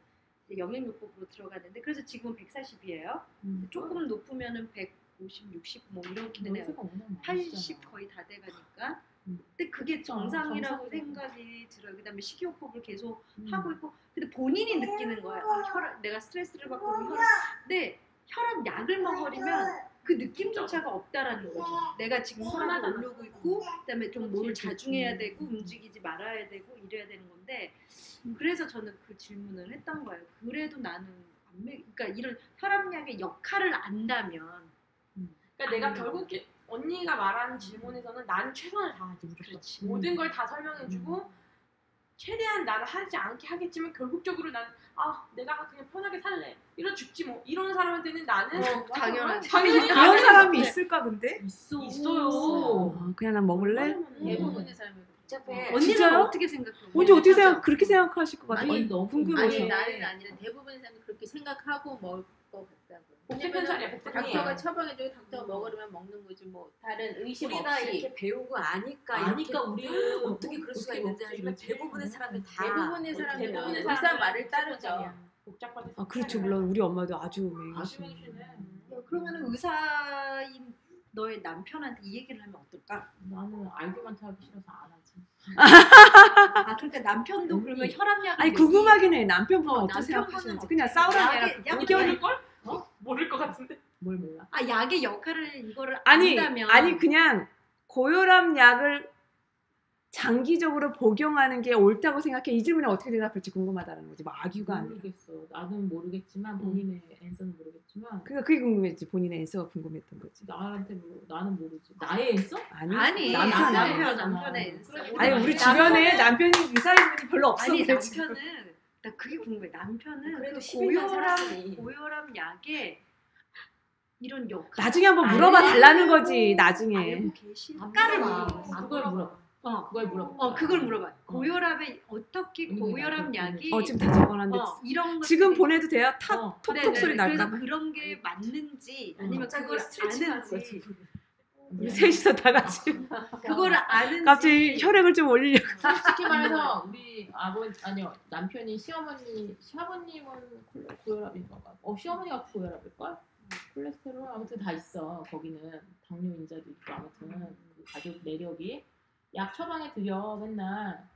[SPEAKER 2] 이제 영양요법으로 들어갔는데 그래서 지금은 140이에요. 조금 높으면은 150, 60 뭐 이렇게는 해요. 80 거의 다 돼가니까. 근데 그게 정상이라고 생각이 들어요. 그다음에 식이요법을 계속 하고 있고, 근데 본인이 느끼는 거예요. 내가 스트레스를 받고 혈압. 근데 혈압 약을 먹어버리면 그 느낌조차가 없다라는 거죠. 내가 지금 혈압이 오르고 있고, 그다음에 좀 뭐를 자중해야 되고, 움직이지 말아야 되고 이래야 되는 건데, 그래서 저는 그 질문을 했던 거예요. 그래도 나는 그러니까 이런 혈압약의 역할을 안다면,
[SPEAKER 4] 그러니까 내가 결국 언니가 말한 질문에서는 나는 최선을 다하지 무조건.
[SPEAKER 2] 그렇지.
[SPEAKER 4] 모든 걸 다 설명해주고 최대한 나는 하지 않게 하겠지만 결국적으로 난 내가 그냥 편하게 살래. 이런 죽지 뭐. 이런 사람한테는 나는
[SPEAKER 2] 당연하지.
[SPEAKER 4] 당연히
[SPEAKER 3] 그런 사람이 있을까 근데?
[SPEAKER 4] 있어요.
[SPEAKER 3] 그냥 난 먹을래?
[SPEAKER 5] 대부분의 사람이 복잡해.
[SPEAKER 2] 언니는
[SPEAKER 3] 진짜요?
[SPEAKER 2] 어떻게 생각해요?
[SPEAKER 3] 언니 어떻게 그렇게 생각하실 것 같아?
[SPEAKER 5] 아니,
[SPEAKER 1] 너무
[SPEAKER 3] 궁금해서.
[SPEAKER 5] 아니 나는 아니라 대부분의 사람이 그렇게 생각하고 먹을 것 같다고.
[SPEAKER 4] 복제편살이야 복제편살.
[SPEAKER 5] 닥터가 처방해주고 닥터가 먹으려면 먹는 거지 뭐 다른 의심
[SPEAKER 6] 우리가
[SPEAKER 5] 없이.
[SPEAKER 6] 이렇게 배우고 아니까
[SPEAKER 1] 아니까
[SPEAKER 6] 이렇게
[SPEAKER 1] 우리는
[SPEAKER 6] 어떻게 그럴 수가 있는지 하지만 대부분의 사람이 다
[SPEAKER 5] 대부분의 사람들은
[SPEAKER 4] 대부분의
[SPEAKER 5] 의사
[SPEAKER 4] 사람들은
[SPEAKER 5] 말을 따르죠.
[SPEAKER 4] 복잡하게.
[SPEAKER 3] 아 그렇죠 물론 우리 엄마도 아주
[SPEAKER 1] 아주
[SPEAKER 3] 맹이시네.
[SPEAKER 1] 맹신해.
[SPEAKER 2] 그러면 의사인 너의 남편한테 이 얘기를 하면 어떨까?
[SPEAKER 1] 나는 알기만 하기 싫어서 안 하지.
[SPEAKER 2] 아 그러니까 남편도 그러면 혈압약을
[SPEAKER 3] 아니 궁금하긴 해 남편분 어떻게
[SPEAKER 2] 남편분은
[SPEAKER 3] 생각하시는지
[SPEAKER 2] 어떻게
[SPEAKER 3] 그냥 싸우라는 게 아니라
[SPEAKER 4] 의견일 걸? 모를 것 같은데.
[SPEAKER 1] 뭘 몰라?
[SPEAKER 2] 아 약의 역할을 이거를
[SPEAKER 3] 아니
[SPEAKER 2] 안다면
[SPEAKER 3] 그냥 고혈압 약을 장기적으로 복용하는 게 옳다고 생각해. 이 질문에 어떻게 대답할지 궁금하다는 거지. 뭐 악유가 아니라.
[SPEAKER 1] 모르겠어. 나는 모르겠지만 본인의 앤서는 모르겠지만
[SPEAKER 3] 그러니까 그게 궁금했지. 본인의 앤서가 궁금했던 거지.
[SPEAKER 1] 나한테 나는 모르지. 나의 앤서?
[SPEAKER 2] 아니 남편의 앤서.
[SPEAKER 3] 아니 우리 주변에 남편이 의사인 분이 별로 없어.
[SPEAKER 2] 아니
[SPEAKER 3] 그렇지.
[SPEAKER 2] 남편은 나 그게 궁금해. 남편은
[SPEAKER 6] 그래도
[SPEAKER 2] 그
[SPEAKER 6] 11년 살았으니.
[SPEAKER 2] 고혈압 약에 이런 역할
[SPEAKER 3] 나중에 한번 물어봐 달라는 거지.
[SPEAKER 2] 알고
[SPEAKER 3] 나중에.
[SPEAKER 2] 계실까를
[SPEAKER 1] 물어봐.
[SPEAKER 2] 물어봐.
[SPEAKER 1] 그걸 물어봐. 그걸 물어봐.
[SPEAKER 2] 그걸 물어봐. 고혈압에 어떻게 고혈압 약이
[SPEAKER 3] 지금 다 적어놨는데
[SPEAKER 2] 이런 것
[SPEAKER 3] 지금 보내도 돼요? 톡톡
[SPEAKER 2] 네네네.
[SPEAKER 3] 소리
[SPEAKER 2] 그래서
[SPEAKER 3] 날까 봐.
[SPEAKER 2] 그런 게 맞는지 아니면
[SPEAKER 6] 갑자기
[SPEAKER 2] 그걸
[SPEAKER 6] 스트레칭 하는 거야,
[SPEAKER 2] 아는지
[SPEAKER 3] 우리 셋이서 다 같이
[SPEAKER 2] 그거를 아는지
[SPEAKER 3] 갑자기 혈액을 좀 올리려고.
[SPEAKER 1] 솔직히 말해서 우리 남편이 시아버님은 고혈압인가 봐. 시어머니가 고혈압일 걸? 콜레스테롤 아무튼 다 있어. 거기는 당뇨 인자도 있고 아무튼 그 가족 내력이 약 처방해 드려 맨날.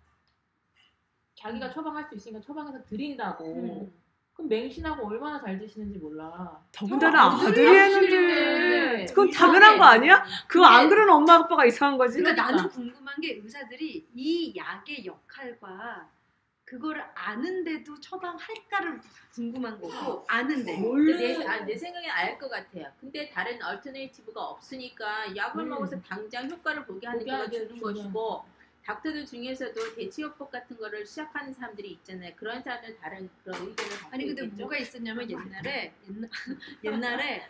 [SPEAKER 1] 자기가 처방할 수 있으니까 처방해서 드린다고. 그럼 맹신하고 얼마나 잘 드시는지 몰라.
[SPEAKER 3] 더군다나 아들이 했는데 그건
[SPEAKER 1] 이
[SPEAKER 3] 당연한 거 아니야? 그거 안
[SPEAKER 2] 근데-
[SPEAKER 3] 그러는 엄마 아빠가 이상한 거지.
[SPEAKER 2] 그러니까 나는 궁금한 게 의사들이 이 약의 역할과 그거를 아는데도 처방할까를 궁금한 거고 아는데
[SPEAKER 5] 내 생각엔 알 것 같아요. 근데 다른 얼터네이티브가 없으니까 약을 먹어서 당장 효과를 보게 하는 거 주는 것이고 닥터들 중에서도 대치요법 같은 거를 시작하는 사람들이 있잖아요. 그런 사람들은 다른 그런 의견을 갖고
[SPEAKER 2] 아니 근데
[SPEAKER 5] 있겠죠.
[SPEAKER 2] 뭐가 있었냐면 옛날에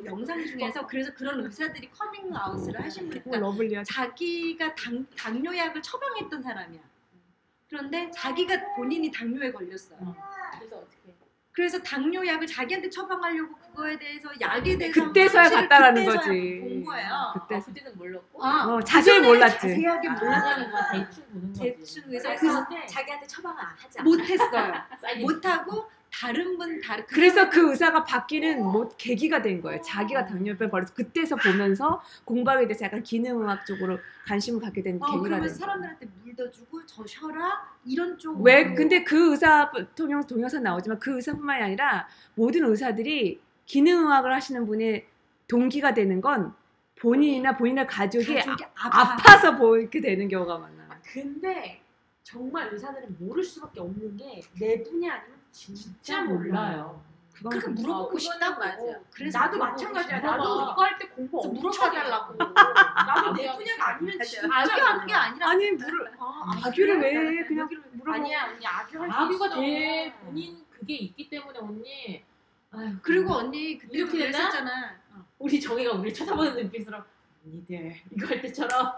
[SPEAKER 2] 영상 중에서 그래서 그런 의사들이 커밍아웃을 하신
[SPEAKER 3] 뭐
[SPEAKER 2] 분이니까
[SPEAKER 3] 러블리하지.
[SPEAKER 2] 자기가 당뇨약을 처방했던 사람이야. 그런데 자기가 본인이 당뇨에 걸렸어요.
[SPEAKER 1] 그래서 어떻게?
[SPEAKER 2] 그래서 당뇨약을 자기한테 처방하려고 그거에 대해서 약에 대해서
[SPEAKER 3] 그때서야
[SPEAKER 2] 확실히
[SPEAKER 3] 갔다라는
[SPEAKER 2] 그때서야
[SPEAKER 3] 거지.
[SPEAKER 2] 본 거예요.
[SPEAKER 3] 그때
[SPEAKER 1] 그때는 몰랐고.
[SPEAKER 3] 자세히
[SPEAKER 2] 그전에는
[SPEAKER 3] 몰랐지.
[SPEAKER 2] 자세하게 몰랐다는
[SPEAKER 1] 몰랐다는
[SPEAKER 2] 거야.
[SPEAKER 1] 거 대충 보는 거지.
[SPEAKER 2] 대충 그래서
[SPEAKER 6] 그래서
[SPEAKER 2] 그
[SPEAKER 6] 자기한테 처방을 안 하지 않아.
[SPEAKER 2] 못했어요.
[SPEAKER 1] 사이드
[SPEAKER 2] 못하고 다른 분 다른
[SPEAKER 3] 그래서 그 의사가 바뀌는 계기가 된 거예요. 자기가 당뇨병 걸려서 그때서 보면서 공부하게 돼서 약간 기능의학 쪽으로 관심을 갖게 된 계기가 된
[SPEAKER 2] 그러면서
[SPEAKER 3] 거예요.
[SPEAKER 2] 사람들한테 물도 주고 저 쉬어라 이런 쪽.
[SPEAKER 3] 왜 근데 그 의사 동영상 나오지만 그 의사뿐만이 아니라 모든 의사들이 기능의학을 하시는 분의 동기가 되는 건 본인이나 본인의 가족이 아파서 보이게 되는 경우가 많아요.
[SPEAKER 4] 근데 정말 의사들은 모를 수밖에 없는 게 내 분야 아니면 진짜 몰라요.
[SPEAKER 3] 그건
[SPEAKER 2] 그렇게 물어보고
[SPEAKER 5] 그거는
[SPEAKER 2] 싶다고.
[SPEAKER 5] 맞아.
[SPEAKER 2] 그래서
[SPEAKER 4] 나도
[SPEAKER 2] 물어보고
[SPEAKER 4] 마찬가지야.
[SPEAKER 2] 싶어.
[SPEAKER 4] 나도 이거 할 때 공부
[SPEAKER 2] 그래서
[SPEAKER 4] 엄청
[SPEAKER 2] 물어봐달라고.
[SPEAKER 4] 나도 내 분야가 아니면 진짜
[SPEAKER 2] 악유하는 게 아니라
[SPEAKER 3] 아니 악유를 왜 그냥 물어봐.
[SPEAKER 4] 아니야 언니 악유할 수
[SPEAKER 1] 아비가
[SPEAKER 4] 있어.
[SPEAKER 1] 돼 본인 그게 있기 때문에 언니. 아유,
[SPEAKER 2] 그리고 언니 그때
[SPEAKER 1] 이렇게 됐나?
[SPEAKER 2] 그랬었잖아.
[SPEAKER 1] 우리 정혜가 우리 쳐다보는 눈빛으로 언니들 이거 할 때처럼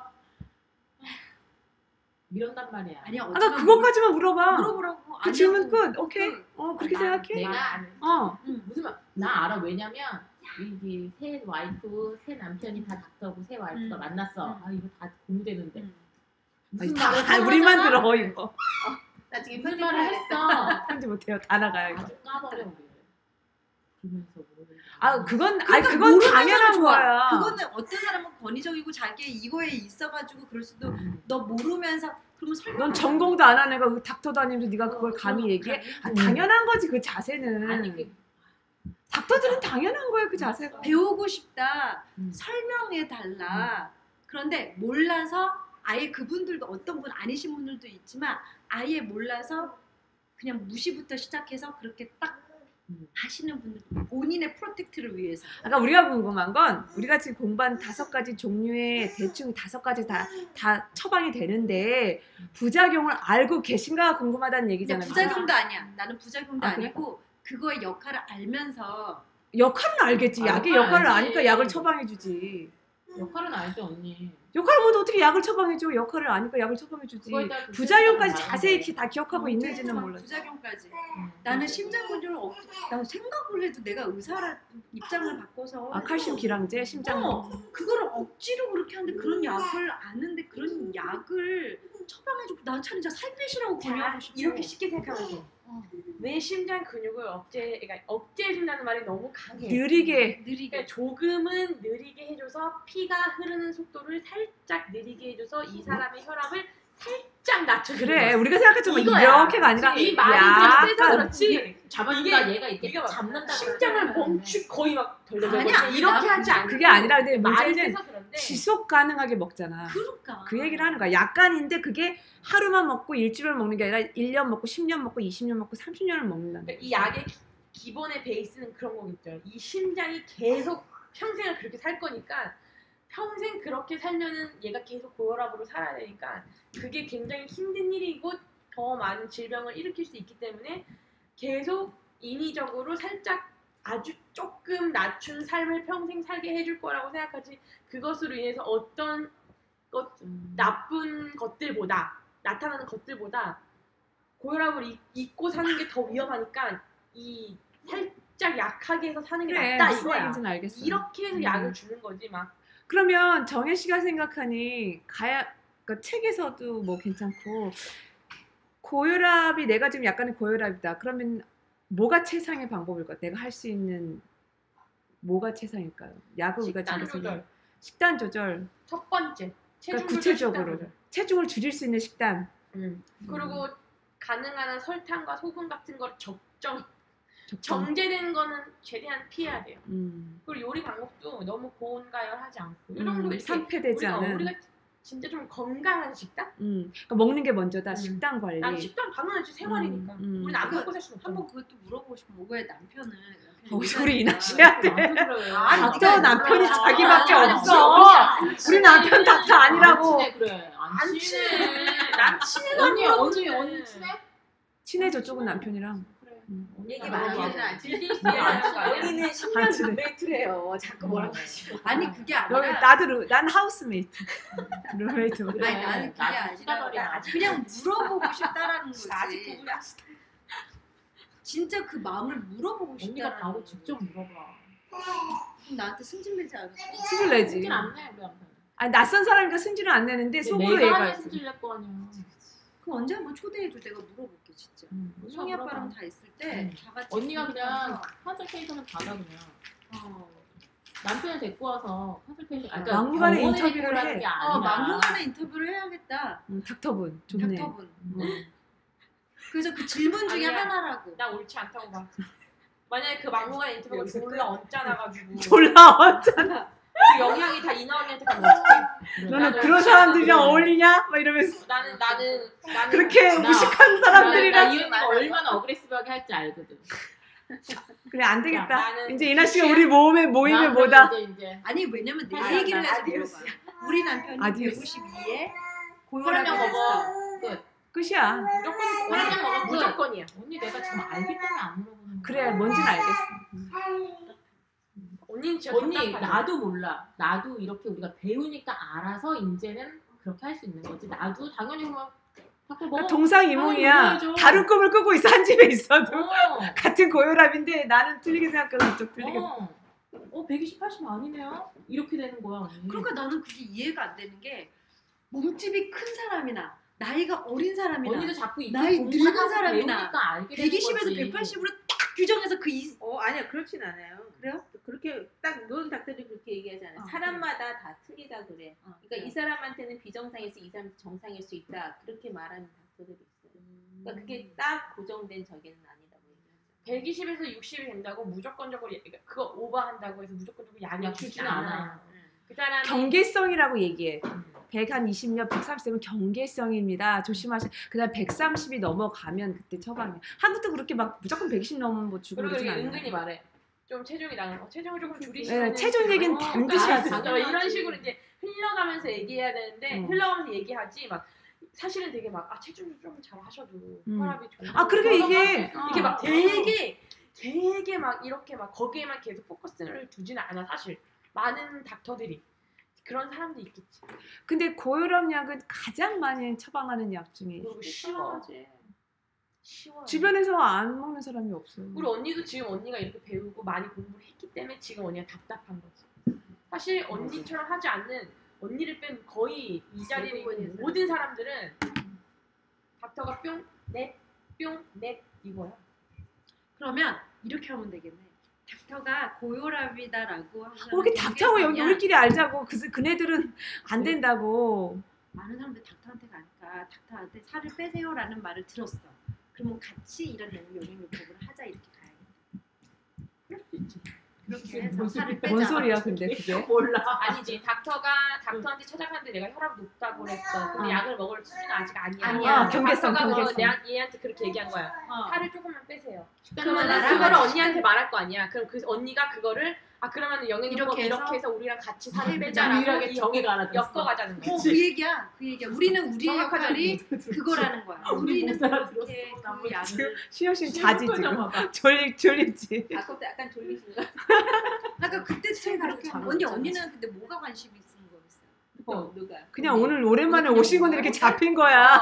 [SPEAKER 1] 이런단 말이야.
[SPEAKER 2] 아니
[SPEAKER 3] 아까 그것까지만 물어봐.
[SPEAKER 2] 물어보라고.
[SPEAKER 3] 그 질문 끝. 오케이. 그렇게 생각해.
[SPEAKER 1] 내가 무슨 말? 나 알아. 왜냐면 이게 새 와이프, 새 남편이 다 닥터고 새 와이프가 만났어. 아 이거 다 공유되는데. 무슨 말을
[SPEAKER 3] 다 우리만
[SPEAKER 1] 하잖아?
[SPEAKER 3] 들어 이거.
[SPEAKER 1] 나중에 무슨 말을 했어?
[SPEAKER 3] 편지 못해요. 다 나가요 이거.
[SPEAKER 1] 아주 까버려 우리. 그러면서 모르는.
[SPEAKER 3] 그건
[SPEAKER 2] 그러니까
[SPEAKER 3] 그건
[SPEAKER 2] 모르면서도
[SPEAKER 3] 당연한
[SPEAKER 2] 좋아.
[SPEAKER 3] 거야.
[SPEAKER 2] 그거는 어떤 사람은 권위적이고 자기 이거에 있어가지고 그럴 수도. 너 모르면서 그러면 설명.
[SPEAKER 3] 넌 전공도 안 하는 애가 닥터도 아니면서 네가 그걸 감히 얘기해? 당연한 거지 그 자세는.
[SPEAKER 1] 아니 그
[SPEAKER 3] 닥터들은 당연한 거예요 그 자세가.
[SPEAKER 2] 배우고 싶다.
[SPEAKER 1] 음.
[SPEAKER 2] 설명해 달라. 그런데 몰라서 아예 그분들도 어떤 분 아니신 분들도 있지만 아예 몰라서 그냥 무시부터 시작해서 그렇게 딱 하시는 분들 본인의 프로텍트를 위해서.
[SPEAKER 3] 아까 우리가 궁금한 건 우리가 지금 공부한 5가지 종류의 대충 5가지 다 처방이 되는데 부작용을 알고 계신가가 궁금하다는
[SPEAKER 2] 근데
[SPEAKER 3] 얘기잖아요.
[SPEAKER 2] 부작용도 아니야. 나는 부작용도
[SPEAKER 3] 아, 그래?
[SPEAKER 2] 아니고 그거의 역할을 알면서
[SPEAKER 3] 역할은 알겠지. 약의
[SPEAKER 1] 역할은
[SPEAKER 3] 역할을
[SPEAKER 1] 알지.
[SPEAKER 3] 아니까 약을 처방해주지.
[SPEAKER 1] 역할은 알죠 언니.
[SPEAKER 3] 역할을 모르는데 어떻게 약을 처방해줘? 역할을 아니까 약을 처방해주지.
[SPEAKER 1] 그거에 따라
[SPEAKER 3] 부작용까지
[SPEAKER 1] 다른데.
[SPEAKER 3] 자세히 다 기억하고 있는지는
[SPEAKER 2] 막
[SPEAKER 3] 몰라.
[SPEAKER 2] 부작용까지. 나는 심장 건조를 나 생각을 해도 내가 의사라 입장을 바꿔서
[SPEAKER 3] 칼슘 기량제, 심장.
[SPEAKER 2] 그거를 억지로 그렇게 하는데 그런 약을 아는데 그런 약을 처방해주고 난 차라리 진짜 살 빼시라고 권유하고 싶어.
[SPEAKER 4] 이렇게 쉽게 생각하면 돼. 내 심장 근육을 억제해준다는 말이 너무 강해.
[SPEAKER 3] 느리게.
[SPEAKER 2] 느리게.
[SPEAKER 4] 그러니까 조금은 느리게 해줘서 피가 흐르는 속도를 살짝 느리게 해줘서 이 사람의 혈압을 살짝 낮춰주는
[SPEAKER 3] 그래
[SPEAKER 4] 거야.
[SPEAKER 3] 우리가 생각했지만
[SPEAKER 4] 이거야.
[SPEAKER 3] 이렇게가 아니라
[SPEAKER 4] 이 말이 그냥 세서
[SPEAKER 3] 약간
[SPEAKER 4] 그렇지.
[SPEAKER 1] 잡아준다 얘가 있게
[SPEAKER 4] 이게 막
[SPEAKER 1] 잡는다.
[SPEAKER 4] 심장을 멈추 거의 막 덜덜덜
[SPEAKER 2] 아니야,
[SPEAKER 4] 이렇게 하지 않고
[SPEAKER 3] 그게 아니라 근데
[SPEAKER 4] 말이
[SPEAKER 3] 문제는
[SPEAKER 4] 세서 그런데
[SPEAKER 3] 지속 가능하게 먹잖아.
[SPEAKER 2] 그러니까.
[SPEAKER 3] 그 얘기를 하는 거야. 약간인데 그게 하루만 먹고 일주일을 먹는 게 아니라 1년 먹고 10년 먹고 20년 먹고 30년을 먹는다는 거야.
[SPEAKER 4] 이 약의 기본의 베이스는 그런 거겠죠. 이 심장이 계속 평생을 그렇게 살 거니까 평생 그렇게 살면은 얘가 계속 고혈압으로 살아야 되니까 그게 굉장히 힘든 일이고 더 많은 질병을 일으킬 수 있기 때문에 계속 인위적으로 살짝 아주 조금 낮춘 삶을 평생 살게 해줄 거라고 생각하지 그것으로 인해서 어떤 나쁜 것들보다 나타나는 것들보다 고혈압을 잊고 사는 게 더 위험하니까 이 살짝 약하게 해서 사는 게
[SPEAKER 3] 그래
[SPEAKER 4] 낫다
[SPEAKER 3] 무슨
[SPEAKER 4] 이거야.
[SPEAKER 3] 얘기인지는 알겠어.
[SPEAKER 4] 이렇게 해서 약을 주는 거지 막.
[SPEAKER 3] 그러면 정혜 씨가 생각하니 그러니까 책에서도 뭐 괜찮고 고혈압이 내가 지금 약간의 고혈압이다. 그러면 뭐가 최상의 방법일까? 내가 할 수 있는 뭐가 최상일까요? 약을 우리가
[SPEAKER 4] 식단
[SPEAKER 3] 집에서
[SPEAKER 4] 조절.
[SPEAKER 3] 식단 조절.
[SPEAKER 4] 첫 번째.
[SPEAKER 3] 그러니까
[SPEAKER 4] 체중
[SPEAKER 3] 구체적으로
[SPEAKER 4] 조절.
[SPEAKER 3] 체중을 줄일 수 있는 식단.
[SPEAKER 4] 그리고 가능한 한 설탕과 소금 같은 걸
[SPEAKER 3] 적정.
[SPEAKER 4] 정제된 거는 최대한 피해야 돼요.
[SPEAKER 3] 음.
[SPEAKER 4] 그리고 요리 방법도 너무 고온가열하지 않고 이 정도 이렇게
[SPEAKER 3] 산패되지 않은.
[SPEAKER 4] 우리가 진짜 좀 건강한 식단?
[SPEAKER 3] 그러니까 먹는 게 먼저다. 식단 관리.
[SPEAKER 4] 난 식단 당연하지 생활이니까. 우리는 안 먹고 살 수는 없잖아.
[SPEAKER 2] 한번 그것도 물어보고 싶어. 뭐왜 남편은
[SPEAKER 3] 우리 이나 씨야 돼.
[SPEAKER 2] 아니,
[SPEAKER 3] 닥터
[SPEAKER 2] 네가
[SPEAKER 3] 남편이
[SPEAKER 2] 몰라.
[SPEAKER 3] 자기밖에
[SPEAKER 2] 아니,
[SPEAKER 3] 없어. 우리 남편 닥터 아니라고.
[SPEAKER 1] 안 친해 그래.
[SPEAKER 4] 안 친해. 난 친해.
[SPEAKER 1] 언니 친해?
[SPEAKER 3] 친해 저쪽은 남편이랑.
[SPEAKER 1] 그래. 언니가
[SPEAKER 6] 얘기
[SPEAKER 1] 많이
[SPEAKER 6] 많이
[SPEAKER 1] 해.
[SPEAKER 4] 질질 수 있는 거 아니야?
[SPEAKER 6] 여기는 10년 룸메이트래요. 자꾸 뭐라고 하시고.
[SPEAKER 2] 아니 그게
[SPEAKER 3] 여기
[SPEAKER 2] 아니라
[SPEAKER 3] 난 하우스메이트. 룸메이트.
[SPEAKER 1] 그래,
[SPEAKER 2] 아니 나는 그게
[SPEAKER 1] 나도
[SPEAKER 2] 아니라
[SPEAKER 1] 시다발이야.
[SPEAKER 2] 그냥 물어보고 싶다라는 거지.
[SPEAKER 4] 아직 부부야.
[SPEAKER 2] 진짜 그 마음을 물어보고
[SPEAKER 1] 언니가
[SPEAKER 2] 싶다라는
[SPEAKER 1] 바로
[SPEAKER 2] 거지.
[SPEAKER 1] 직접 물어봐.
[SPEAKER 2] 나한테 승질내지 않을까?
[SPEAKER 3] 승질 내지.
[SPEAKER 1] 승질 안 내, 우리한테.
[SPEAKER 3] 아니 낯선 사람이니까 승질은 안 내는데 속으로
[SPEAKER 1] 내가 하면
[SPEAKER 3] 얘기하지.
[SPEAKER 1] 승질 낼 거 아니야.
[SPEAKER 2] 그럼 언제 한번 초대해줘. 내가 물어볼게 진짜. 성희 아빠랑 다 있을 때 다 같이
[SPEAKER 1] 언니가 그냥
[SPEAKER 2] 부부면서,
[SPEAKER 1] 컨설테이션을 받아 그냥.
[SPEAKER 2] 어,
[SPEAKER 1] 남편을 데리고 와서 컨설테이션.
[SPEAKER 3] 막무가내
[SPEAKER 1] 병원에
[SPEAKER 3] 인터뷰를
[SPEAKER 1] 데리고 가는
[SPEAKER 3] 해.
[SPEAKER 1] 게 아니라.
[SPEAKER 2] 막무가내 인터뷰를 해야겠다.
[SPEAKER 3] 닥터분 좋네.
[SPEAKER 2] 닥터분.
[SPEAKER 3] 음.
[SPEAKER 2] 그래서 그 질문 중에
[SPEAKER 4] 아니야.
[SPEAKER 2] 하나라고.
[SPEAKER 4] 나 옳지 않다고 봐. 만약에 그 막무가내 인터뷰가 졸라 얹잖아가지고
[SPEAKER 3] 졸라 어쩌나.
[SPEAKER 4] 그 영향이 다 이나 언니한테 가면 어떡해?
[SPEAKER 3] 너는
[SPEAKER 4] 나는
[SPEAKER 3] 그런 사람들이랑 어울리냐? 막 이러면서
[SPEAKER 4] 나는
[SPEAKER 3] 그렇게
[SPEAKER 1] 나-
[SPEAKER 3] 무식한
[SPEAKER 1] 나
[SPEAKER 3] 사람들이랑
[SPEAKER 1] 이은이가 얼마나 어그레시브하게 할지 알거든.
[SPEAKER 3] 그래 안 되겠다.
[SPEAKER 4] 나는
[SPEAKER 3] 이제 이나 씨가 우리 모임에
[SPEAKER 1] 나
[SPEAKER 3] 뭐다.
[SPEAKER 1] 이제
[SPEAKER 2] 아니 왜냐면 내
[SPEAKER 1] 아니,
[SPEAKER 2] 얘기를
[SPEAKER 1] 나
[SPEAKER 2] 해서
[SPEAKER 4] 아디오스.
[SPEAKER 2] 물어봐. 우리 남편이
[SPEAKER 3] 아디오스.
[SPEAKER 2] 152에
[SPEAKER 1] 혈압약
[SPEAKER 2] 고혈압이
[SPEAKER 1] 먹어.
[SPEAKER 2] 있어.
[SPEAKER 3] 끝이야.
[SPEAKER 4] 무조건
[SPEAKER 1] 혈압약 먹어.
[SPEAKER 4] 무조건이야.
[SPEAKER 1] 언니 내가 지금 알기 때문에 안 물어보는 거야.
[SPEAKER 3] 그래 뭔지는 알겠어.
[SPEAKER 4] 언니는 진짜
[SPEAKER 1] 언니
[SPEAKER 4] 답답하지.
[SPEAKER 1] 나도 몰라. 나도 이렇게 우리가 배우니까 알아서 이제는 그렇게 할 수 있는 거지. 나도 당연히 그러면 자꾸 뭐
[SPEAKER 3] 동상이몽이야.
[SPEAKER 1] 먹어야죠.
[SPEAKER 3] 다른 꿈을 꾸고 있어 한 집에 있어도
[SPEAKER 1] 어.
[SPEAKER 3] 같은 고혈압인데 나는 틀리게 생각하고 이쪽 틀리게.
[SPEAKER 1] 어 120, 80 아니네요? 이렇게 되는 거야 언니.
[SPEAKER 2] 그러니까 나는 그게 이해가 안 되는 게 몸집이 큰 사람이나 나이가 어린 사람이나
[SPEAKER 1] 언니도 자꾸 이
[SPEAKER 2] 나이 늙은 사람이나
[SPEAKER 1] 배우니까 알게 되는
[SPEAKER 2] 120에서
[SPEAKER 1] 거지.
[SPEAKER 2] 180으로 딱 규정해서 그
[SPEAKER 5] 아니야 그렇진 않아요.
[SPEAKER 2] 그래요?
[SPEAKER 5] 그렇게 딱 모든 닥터들이 그렇게 얘기하지 않아요.
[SPEAKER 2] 어,
[SPEAKER 5] 사람마다 다 틀리다 그래.
[SPEAKER 2] 어,
[SPEAKER 5] 그러니까 이 사람한테는 비정상에서 이 사람 정상일 수 있다. 그렇게 말하는 닥터들이 있어요. 그러니까 그게 딱 고정된 저기는 아니라고 얘기하죠.
[SPEAKER 4] 120에서 60이 된다고 무조건적으로 그러니까 그거 오버한다고 해서 무조건적으로 약을
[SPEAKER 1] 약
[SPEAKER 4] 주진
[SPEAKER 1] 주진
[SPEAKER 4] 않아요.
[SPEAKER 1] 않아.
[SPEAKER 4] 그 사람이
[SPEAKER 3] 경계성이라고 얘기해. 120몇, 130은 경계성입니다. 조심하시. 그다음 130이 넘어가면 그때 처방이야. 한국도 그렇게 막 무조건 120 넘으면 뭐 주고
[SPEAKER 4] 그리고
[SPEAKER 3] 그러진
[SPEAKER 4] 여기
[SPEAKER 3] 않아요.
[SPEAKER 4] 은근히 말해. 좀 체중이 나는 거. 체중을 조금 줄이시면
[SPEAKER 3] 네, 체중 얘기는 반드시 하지.
[SPEAKER 4] 이런 식으로 이제 흘러가면서 얘기해야 되는데 흘러가면서 얘기하지 막 사실은 되게 막 체중을 좀 잘 하셔도 혈압이 좋은
[SPEAKER 3] 아, 그러게 이게
[SPEAKER 4] 이게 막 되게 막 이렇게 막 거기에만 계속 포커스를 두지는 않아 사실 많은 닥터들이 그런 사람도 있겠지.
[SPEAKER 3] 근데 고혈압 약은 가장 많이 처방하는 약 중에
[SPEAKER 4] 그리고 쉬워지. 쉬워.
[SPEAKER 3] 주변에서 안 먹는 사람이 없어요.
[SPEAKER 4] 우리 언니도 지금 언니가 이렇게 배우고 많이 공부를 했기 때문에 지금 언니가 답답한 거지. 사실 언니처럼 하지 않는 언니를 뺀 거의 이 자리에 있는 모든 사람들은 닥터가 뿅, 넷, 뿅, 넷 이거야.
[SPEAKER 2] 그러면 이렇게 하면 되겠네. 닥터가 고혈압이다라고 하면
[SPEAKER 3] 이렇게 닥터하고 여기 우리끼리 알자고. 그네들은 안 된다고.
[SPEAKER 2] 많은 사람들이 닥터한테 가니까 닥터한테 살을 빼세요라는 말을 들었어. 그러면 같이 이런 영양요법을 하자 이렇게 가야겠다.
[SPEAKER 1] 그럴 수 있지.
[SPEAKER 2] 그렇게 해서 살을 빼자.
[SPEAKER 3] 뭔 소리야 근데 그게?
[SPEAKER 1] 몰라.
[SPEAKER 4] 아니지. 닥터한테 찾아갔는데 내가 혈압 높다고 그랬어. 근데 약을 먹을 수준은 아직 아니야.
[SPEAKER 2] 아니야.
[SPEAKER 3] 경계성,
[SPEAKER 4] 닥터가
[SPEAKER 3] 경계성.
[SPEAKER 4] 얘한테 그렇게 얘기한 거야.
[SPEAKER 2] 어.
[SPEAKER 4] 살을 조금만 빼세요.
[SPEAKER 2] 그러면
[SPEAKER 4] 그러면
[SPEAKER 2] 나랑
[SPEAKER 4] 그거를
[SPEAKER 2] 같이
[SPEAKER 4] 언니한테 말할 거 아니야. 그럼 그 언니가 그거를 그러면 영양요법
[SPEAKER 2] 이렇게
[SPEAKER 4] 이렇게
[SPEAKER 2] 해서
[SPEAKER 4] 해서 우리랑 같이 살을
[SPEAKER 2] 해보자.
[SPEAKER 4] 빼자라고
[SPEAKER 1] 유일하게 정의가 알아들었어.
[SPEAKER 4] 엮어가자는 거야.
[SPEAKER 2] 그 얘기야. 그 얘기야. 우리는 우리의
[SPEAKER 4] 정확하잖아.
[SPEAKER 2] 역할이 그거라는 거야. 우리는 그렇게 그 약을
[SPEAKER 3] 시영 씨는 자지 지금.
[SPEAKER 1] 봐봐.
[SPEAKER 3] 졸리지.
[SPEAKER 5] 아까부터 약간 졸리신가?
[SPEAKER 2] 아까 그때 제가 그렇게
[SPEAKER 1] 잘
[SPEAKER 2] 언니
[SPEAKER 1] 먹잖아.
[SPEAKER 2] 언니는 근데 뭐가 관심이 있는 거였어요?
[SPEAKER 5] 누가?
[SPEAKER 3] 그냥 오늘 오랜만에 오신 건데 이렇게 잡힌 거야.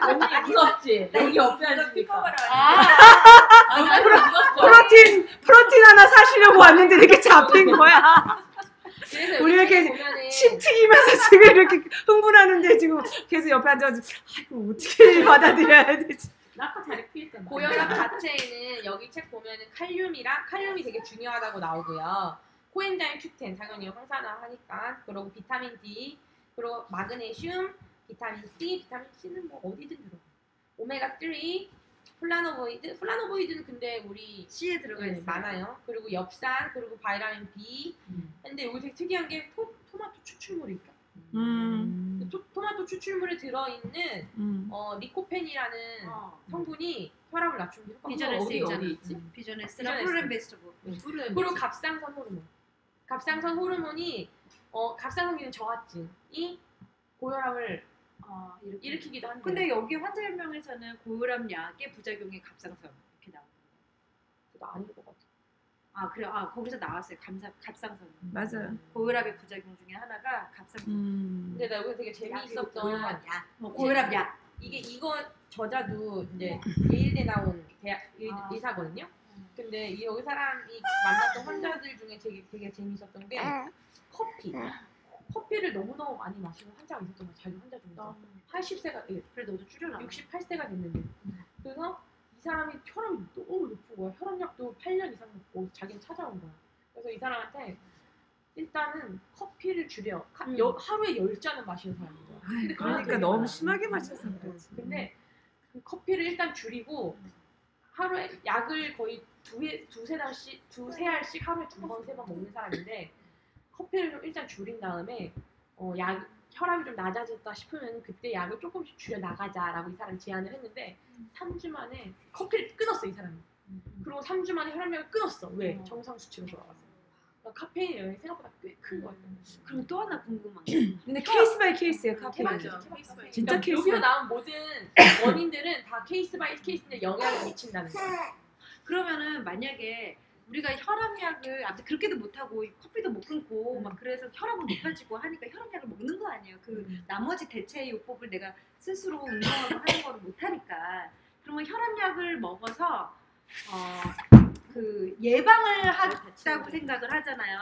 [SPEAKER 1] 언니 무섭지? 여기 옆에 앉으니까.
[SPEAKER 3] 프로틴 하나 사시려고 왔는데 이렇게 잡힌 거야.
[SPEAKER 4] 그래서
[SPEAKER 3] 우리 이렇게
[SPEAKER 4] 보면은
[SPEAKER 3] 침 튀기면서 지금 이렇게 흥분하는데 지금 계속 옆에 앉아서 아이고 어떻게 받아들여야 되지?
[SPEAKER 1] 나 아까 자리 피했잖아.
[SPEAKER 4] 고혈압 자체에는 여기 책 보면은 칼륨이 되게 중요하다고 나오고요. 코엔자임 Q10 당연히 항산화하니까 그리고 비타민 D 그리고 마그네슘, 비타민 C, 비타민 C는 뭐 어디든 들어가. 오메가 3, 플라노보이드는 근데 우리
[SPEAKER 2] C에 들어가 있어요.
[SPEAKER 4] 많아요. 그리고 엽산 그리고 바이타민 B. 근데 여기 되게 특이한 게 토마토 추출물이 있다. 토마토 추출물에 들어있는 리코펜이라는 성분이 혈압을 낮추는 효과가
[SPEAKER 2] 비전에스
[SPEAKER 1] 어디
[SPEAKER 2] 있잖아.
[SPEAKER 1] 있지?
[SPEAKER 2] 비전에스랑
[SPEAKER 4] 비전에스.
[SPEAKER 2] 프로렌 베스터블.
[SPEAKER 4] 그리고 갑상선 호르몬. 갑상선 호르몬이 갑상선 기능 저하증이 고혈압을 일으키기도 한데.
[SPEAKER 2] 근데 여기 환자 설명에서는 고혈압 약의 부작용이 갑상선 이렇게 이렇게 나오는
[SPEAKER 4] 그거 아닌 것 같아.
[SPEAKER 2] 아 그래 아 거기서 나왔어요. 갑상선.
[SPEAKER 3] 맞아요.
[SPEAKER 2] 고혈압의 부작용 중에 하나가 갑상선.
[SPEAKER 4] 근데 나 여기 되게 재미있었던
[SPEAKER 2] 고혈압 약.
[SPEAKER 4] 이거 저자도 이제 예일대 나온 의사거든요. 근데 여기 사람이 만났던 환자들 중에 되게 재미있었던 게 커피를 너무너무 많이 마시는 환자가 있었던 거야. 자기 환자 중에서 80세가
[SPEAKER 2] 그래 너도 줄여라.
[SPEAKER 4] 68세가 됐는데 그래서 이 사람이 혈압이 너무 높은 거야. 혈압약도 8년 이상 먹고 자기는 찾아온 거야. 그래서 이 사람한테 일단은 커피를 줄여. 하루에 10잔은 마시는 사람인 거야. 근데
[SPEAKER 3] 그러니까 너무 심하게 마셔서 그렇지.
[SPEAKER 4] 근데 그 커피를 일단 줄이고 하루에 약을 거의 두세 알씩 하루에 2번, 3번 먹는 사람인데 커피를 좀 일단 줄인 다음에 혈압이 좀 낮아졌다 싶으면 그때 약을 조금씩 줄여 나가자라고 이 사람이 제안을 했는데 3주 만에 커피를 끊었어 이 사람이. 그리고 3주 만에 혈압약을 끊었어. 왜? 정상 수치로 돌아갔어. 그러니까 카페인 영향이 생각보다 꽤 큰 것 같아요.
[SPEAKER 2] 그럼 또 하나 궁금한 게
[SPEAKER 3] 근데 케이스 바이 케이스예요, 카페인.
[SPEAKER 5] 맞아.
[SPEAKER 3] 진짜
[SPEAKER 4] 그러니까
[SPEAKER 3] 케이스.
[SPEAKER 4] 여기서 나온 모든 원인들은 다 케이스 바이 케이스인데 영향을 미친다는 거야.
[SPEAKER 2] 그러면은 만약에 우리가 혈압약을 아무튼 그렇게도 못하고 커피도 못 끊고 막 그래서 혈압은 높아지고 하니까 혈압약을 먹는 거 아니에요. 그 나머지 대체 요법을 내가 스스로 운동하고 하는 거를 못하니까 그러면 혈압약을 먹어서 그 예방을 한다고 생각을 하잖아요.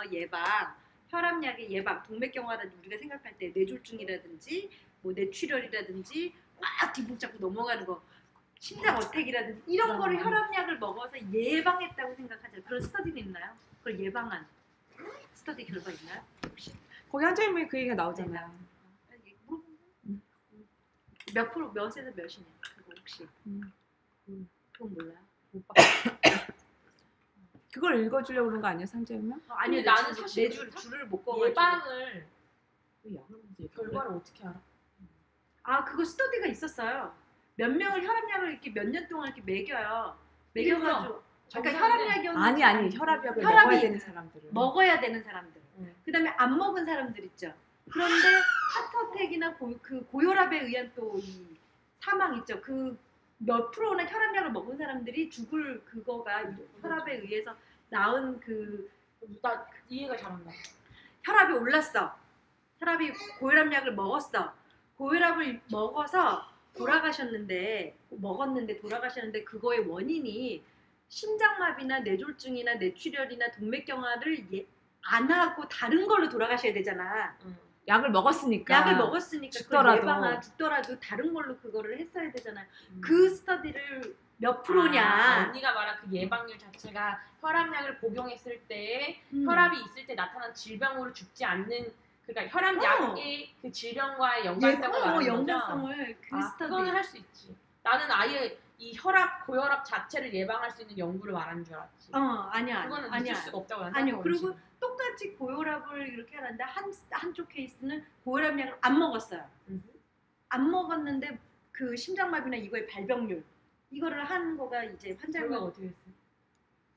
[SPEAKER 2] 혈압약의 예방, 동맥경화라든지 우리가 생각할 때 뇌졸중이라든지 뭐 뇌출혈이라든지 막 뒷북잡고 넘어가는 거 심장 어택이라든지 이런 거를 혈압약을 먹어서 예방했다고 생각하잖아요. 그런 스터디는 있나요? 그걸 예방한 스터디 결과 있나요? 혹시?
[SPEAKER 3] 거기 한정님이 그 얘기가 나오잖아요.
[SPEAKER 2] 몇 프로, 몇에서 몇이냐? 그거 혹시? 그건 몰라요?
[SPEAKER 3] 그걸 읽어주려고 그런 거 아니야, 상재면?
[SPEAKER 2] 아니요,
[SPEAKER 4] 나는
[SPEAKER 2] 나는
[SPEAKER 4] 사실
[SPEAKER 2] 사실 줄을 못 꺼가지고
[SPEAKER 4] 예방을 결과를 어떻게 알아?
[SPEAKER 2] 아 그거 스터디가 있었어요. 몇 명을 혈압약을 이렇게 몇 년 동안 이렇게 매겨요. 매겨가지고 그러니까 혈압약이었는지
[SPEAKER 3] 아니 혈압약을
[SPEAKER 2] 혈압이
[SPEAKER 3] 먹어야 되는 사람들은
[SPEAKER 2] 먹어야 되는 사람들. 그다음에 안 먹은 사람들 있죠. 그런데 하트어택이나 고혈압에 의한 또 이 사망 있죠. 그 몇 프로나 혈압약을 먹은 사람들이 죽을 그거가 이 혈압에 의해서 나은
[SPEAKER 4] 나 이해가 잘 안 나.
[SPEAKER 2] 혈압이 올랐어. 고혈압약을 먹었어. 고혈압을 먹어서 먹었는데 돌아가셨는데 그거의 원인이 심장마비나 뇌졸중이나 뇌출혈이나 동맥경화를 안 하고 다른 걸로 돌아가셔야 되잖아.
[SPEAKER 3] 약을 먹었으니까.
[SPEAKER 2] 약을 먹었으니까
[SPEAKER 3] 죽더라도
[SPEAKER 2] 다른 걸로 그거를 했어야 되잖아요. 그 스터디를 몇 프로냐?
[SPEAKER 4] 언니가 말한 그 예방률 자체가 혈압약을 복용했을 때 혈압이 있을 때 나타난 질병으로 죽지 않는 그러니까 혈압약의 그 질병과의 연관성을 말하는 거죠.
[SPEAKER 2] 연관성을 그 스터디.
[SPEAKER 4] 그거는 할 수 있지. 나는 아예 이 고혈압 자체를 예방할 수 있는 연구를 말하는 줄 알았지.
[SPEAKER 2] 아니야.
[SPEAKER 4] 그거는
[SPEAKER 2] 아니야.
[SPEAKER 4] 있을 수가 없다고 나는
[SPEAKER 2] 아니요.
[SPEAKER 4] 생각하고
[SPEAKER 2] 그리고 똑같이 고혈압을 이렇게 하는데 한쪽 케이스는 고혈압약을 안 먹었어요. 안 먹었는데 그 심장마비나 이거의 발병률 이거를 한 거가 이제 환자가
[SPEAKER 4] 결과가 어떻게 됐어?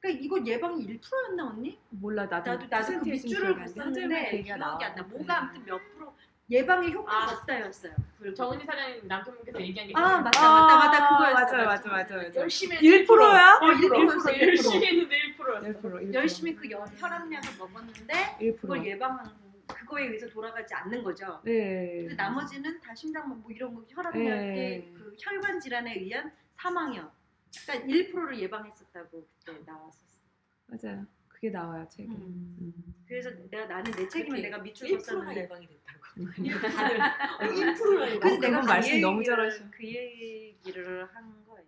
[SPEAKER 2] 그러니까 이거 예방이 1%였나 언니?
[SPEAKER 3] 몰라 나도
[SPEAKER 2] 그 밑줄을 봤었는데 기억이 안 나. 뭐가 아무튼 몇 프로 예방의 효과가 없다였어요.
[SPEAKER 4] 정은희 사장님 남편분께서 얘기한 게
[SPEAKER 2] 맞다 그거였어.
[SPEAKER 3] 맞아요.
[SPEAKER 4] 열심히
[SPEAKER 3] 1%야?
[SPEAKER 2] 1%였어.
[SPEAKER 4] 열심히 했는데 1%였어.
[SPEAKER 2] 열심히 그 혈압약을 먹었는데
[SPEAKER 3] 1%.
[SPEAKER 2] 그걸 예방한 그거에 의해서 돌아가지 않는 거죠.
[SPEAKER 3] 네.
[SPEAKER 2] 근데 나머지는 다 심장만 뭐 이런 거 혈압약의 그 혈관 질환에 의한 사망이요. 그러니까 1%를 예방했었다고 그때 나왔었어.
[SPEAKER 3] 맞아요. 그게 나와요 책에.
[SPEAKER 2] 그래서 나는 내 책임을 내가 밑줄
[SPEAKER 6] 1%가
[SPEAKER 2] 걷었는데
[SPEAKER 6] 예방이 됐다고. 다들 1%가
[SPEAKER 2] 그래서 내가
[SPEAKER 3] 그분 말씀 너무 잘하셔.
[SPEAKER 2] 그 얘기를 한 거예요.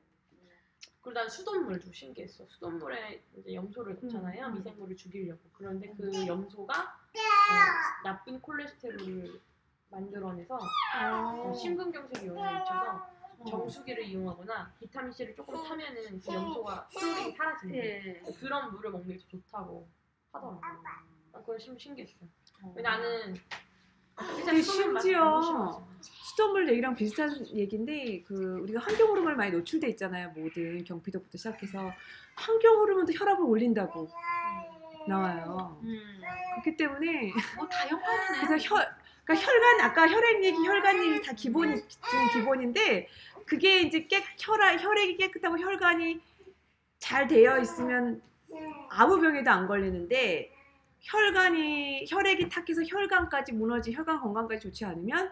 [SPEAKER 4] 그리고 난 수돗물 좀 신기했어. 수돗물에 이제 염소를 넣잖아요. 미생물을 죽이려고. 그런데 그 염소가 나쁜 콜레스테롤을 만들어내서 심근경색에 영향을 미쳐서 정수기를 이용하거나 비타민C를 조금 타면은 그 염소가 클로링이 사라지는 그런 물을 먹는 게 더 좋다고 하더라고. 그건 신기했어. 나는
[SPEAKER 3] 근데 심지어 수돗물 얘기랑 비슷한 얘기인데 그 우리가 환경 호르몬 많이 노출돼 있잖아요. 모든 경피도부터 시작해서 환경 호르몬도 혈압을 올린다고 나와요. 그렇기 때문에
[SPEAKER 2] 다 연관이네.
[SPEAKER 3] 그래서 그러니까 혈관 아까 혈액 얘기 다 기본인데 그게 이제 혈액이 깨끗하고 혈관이 잘 되어 있으면 아무 병에도 안 걸리는데 혈액이 탁해서 혈관까지 무너지 혈관 건강까지 좋지 않으면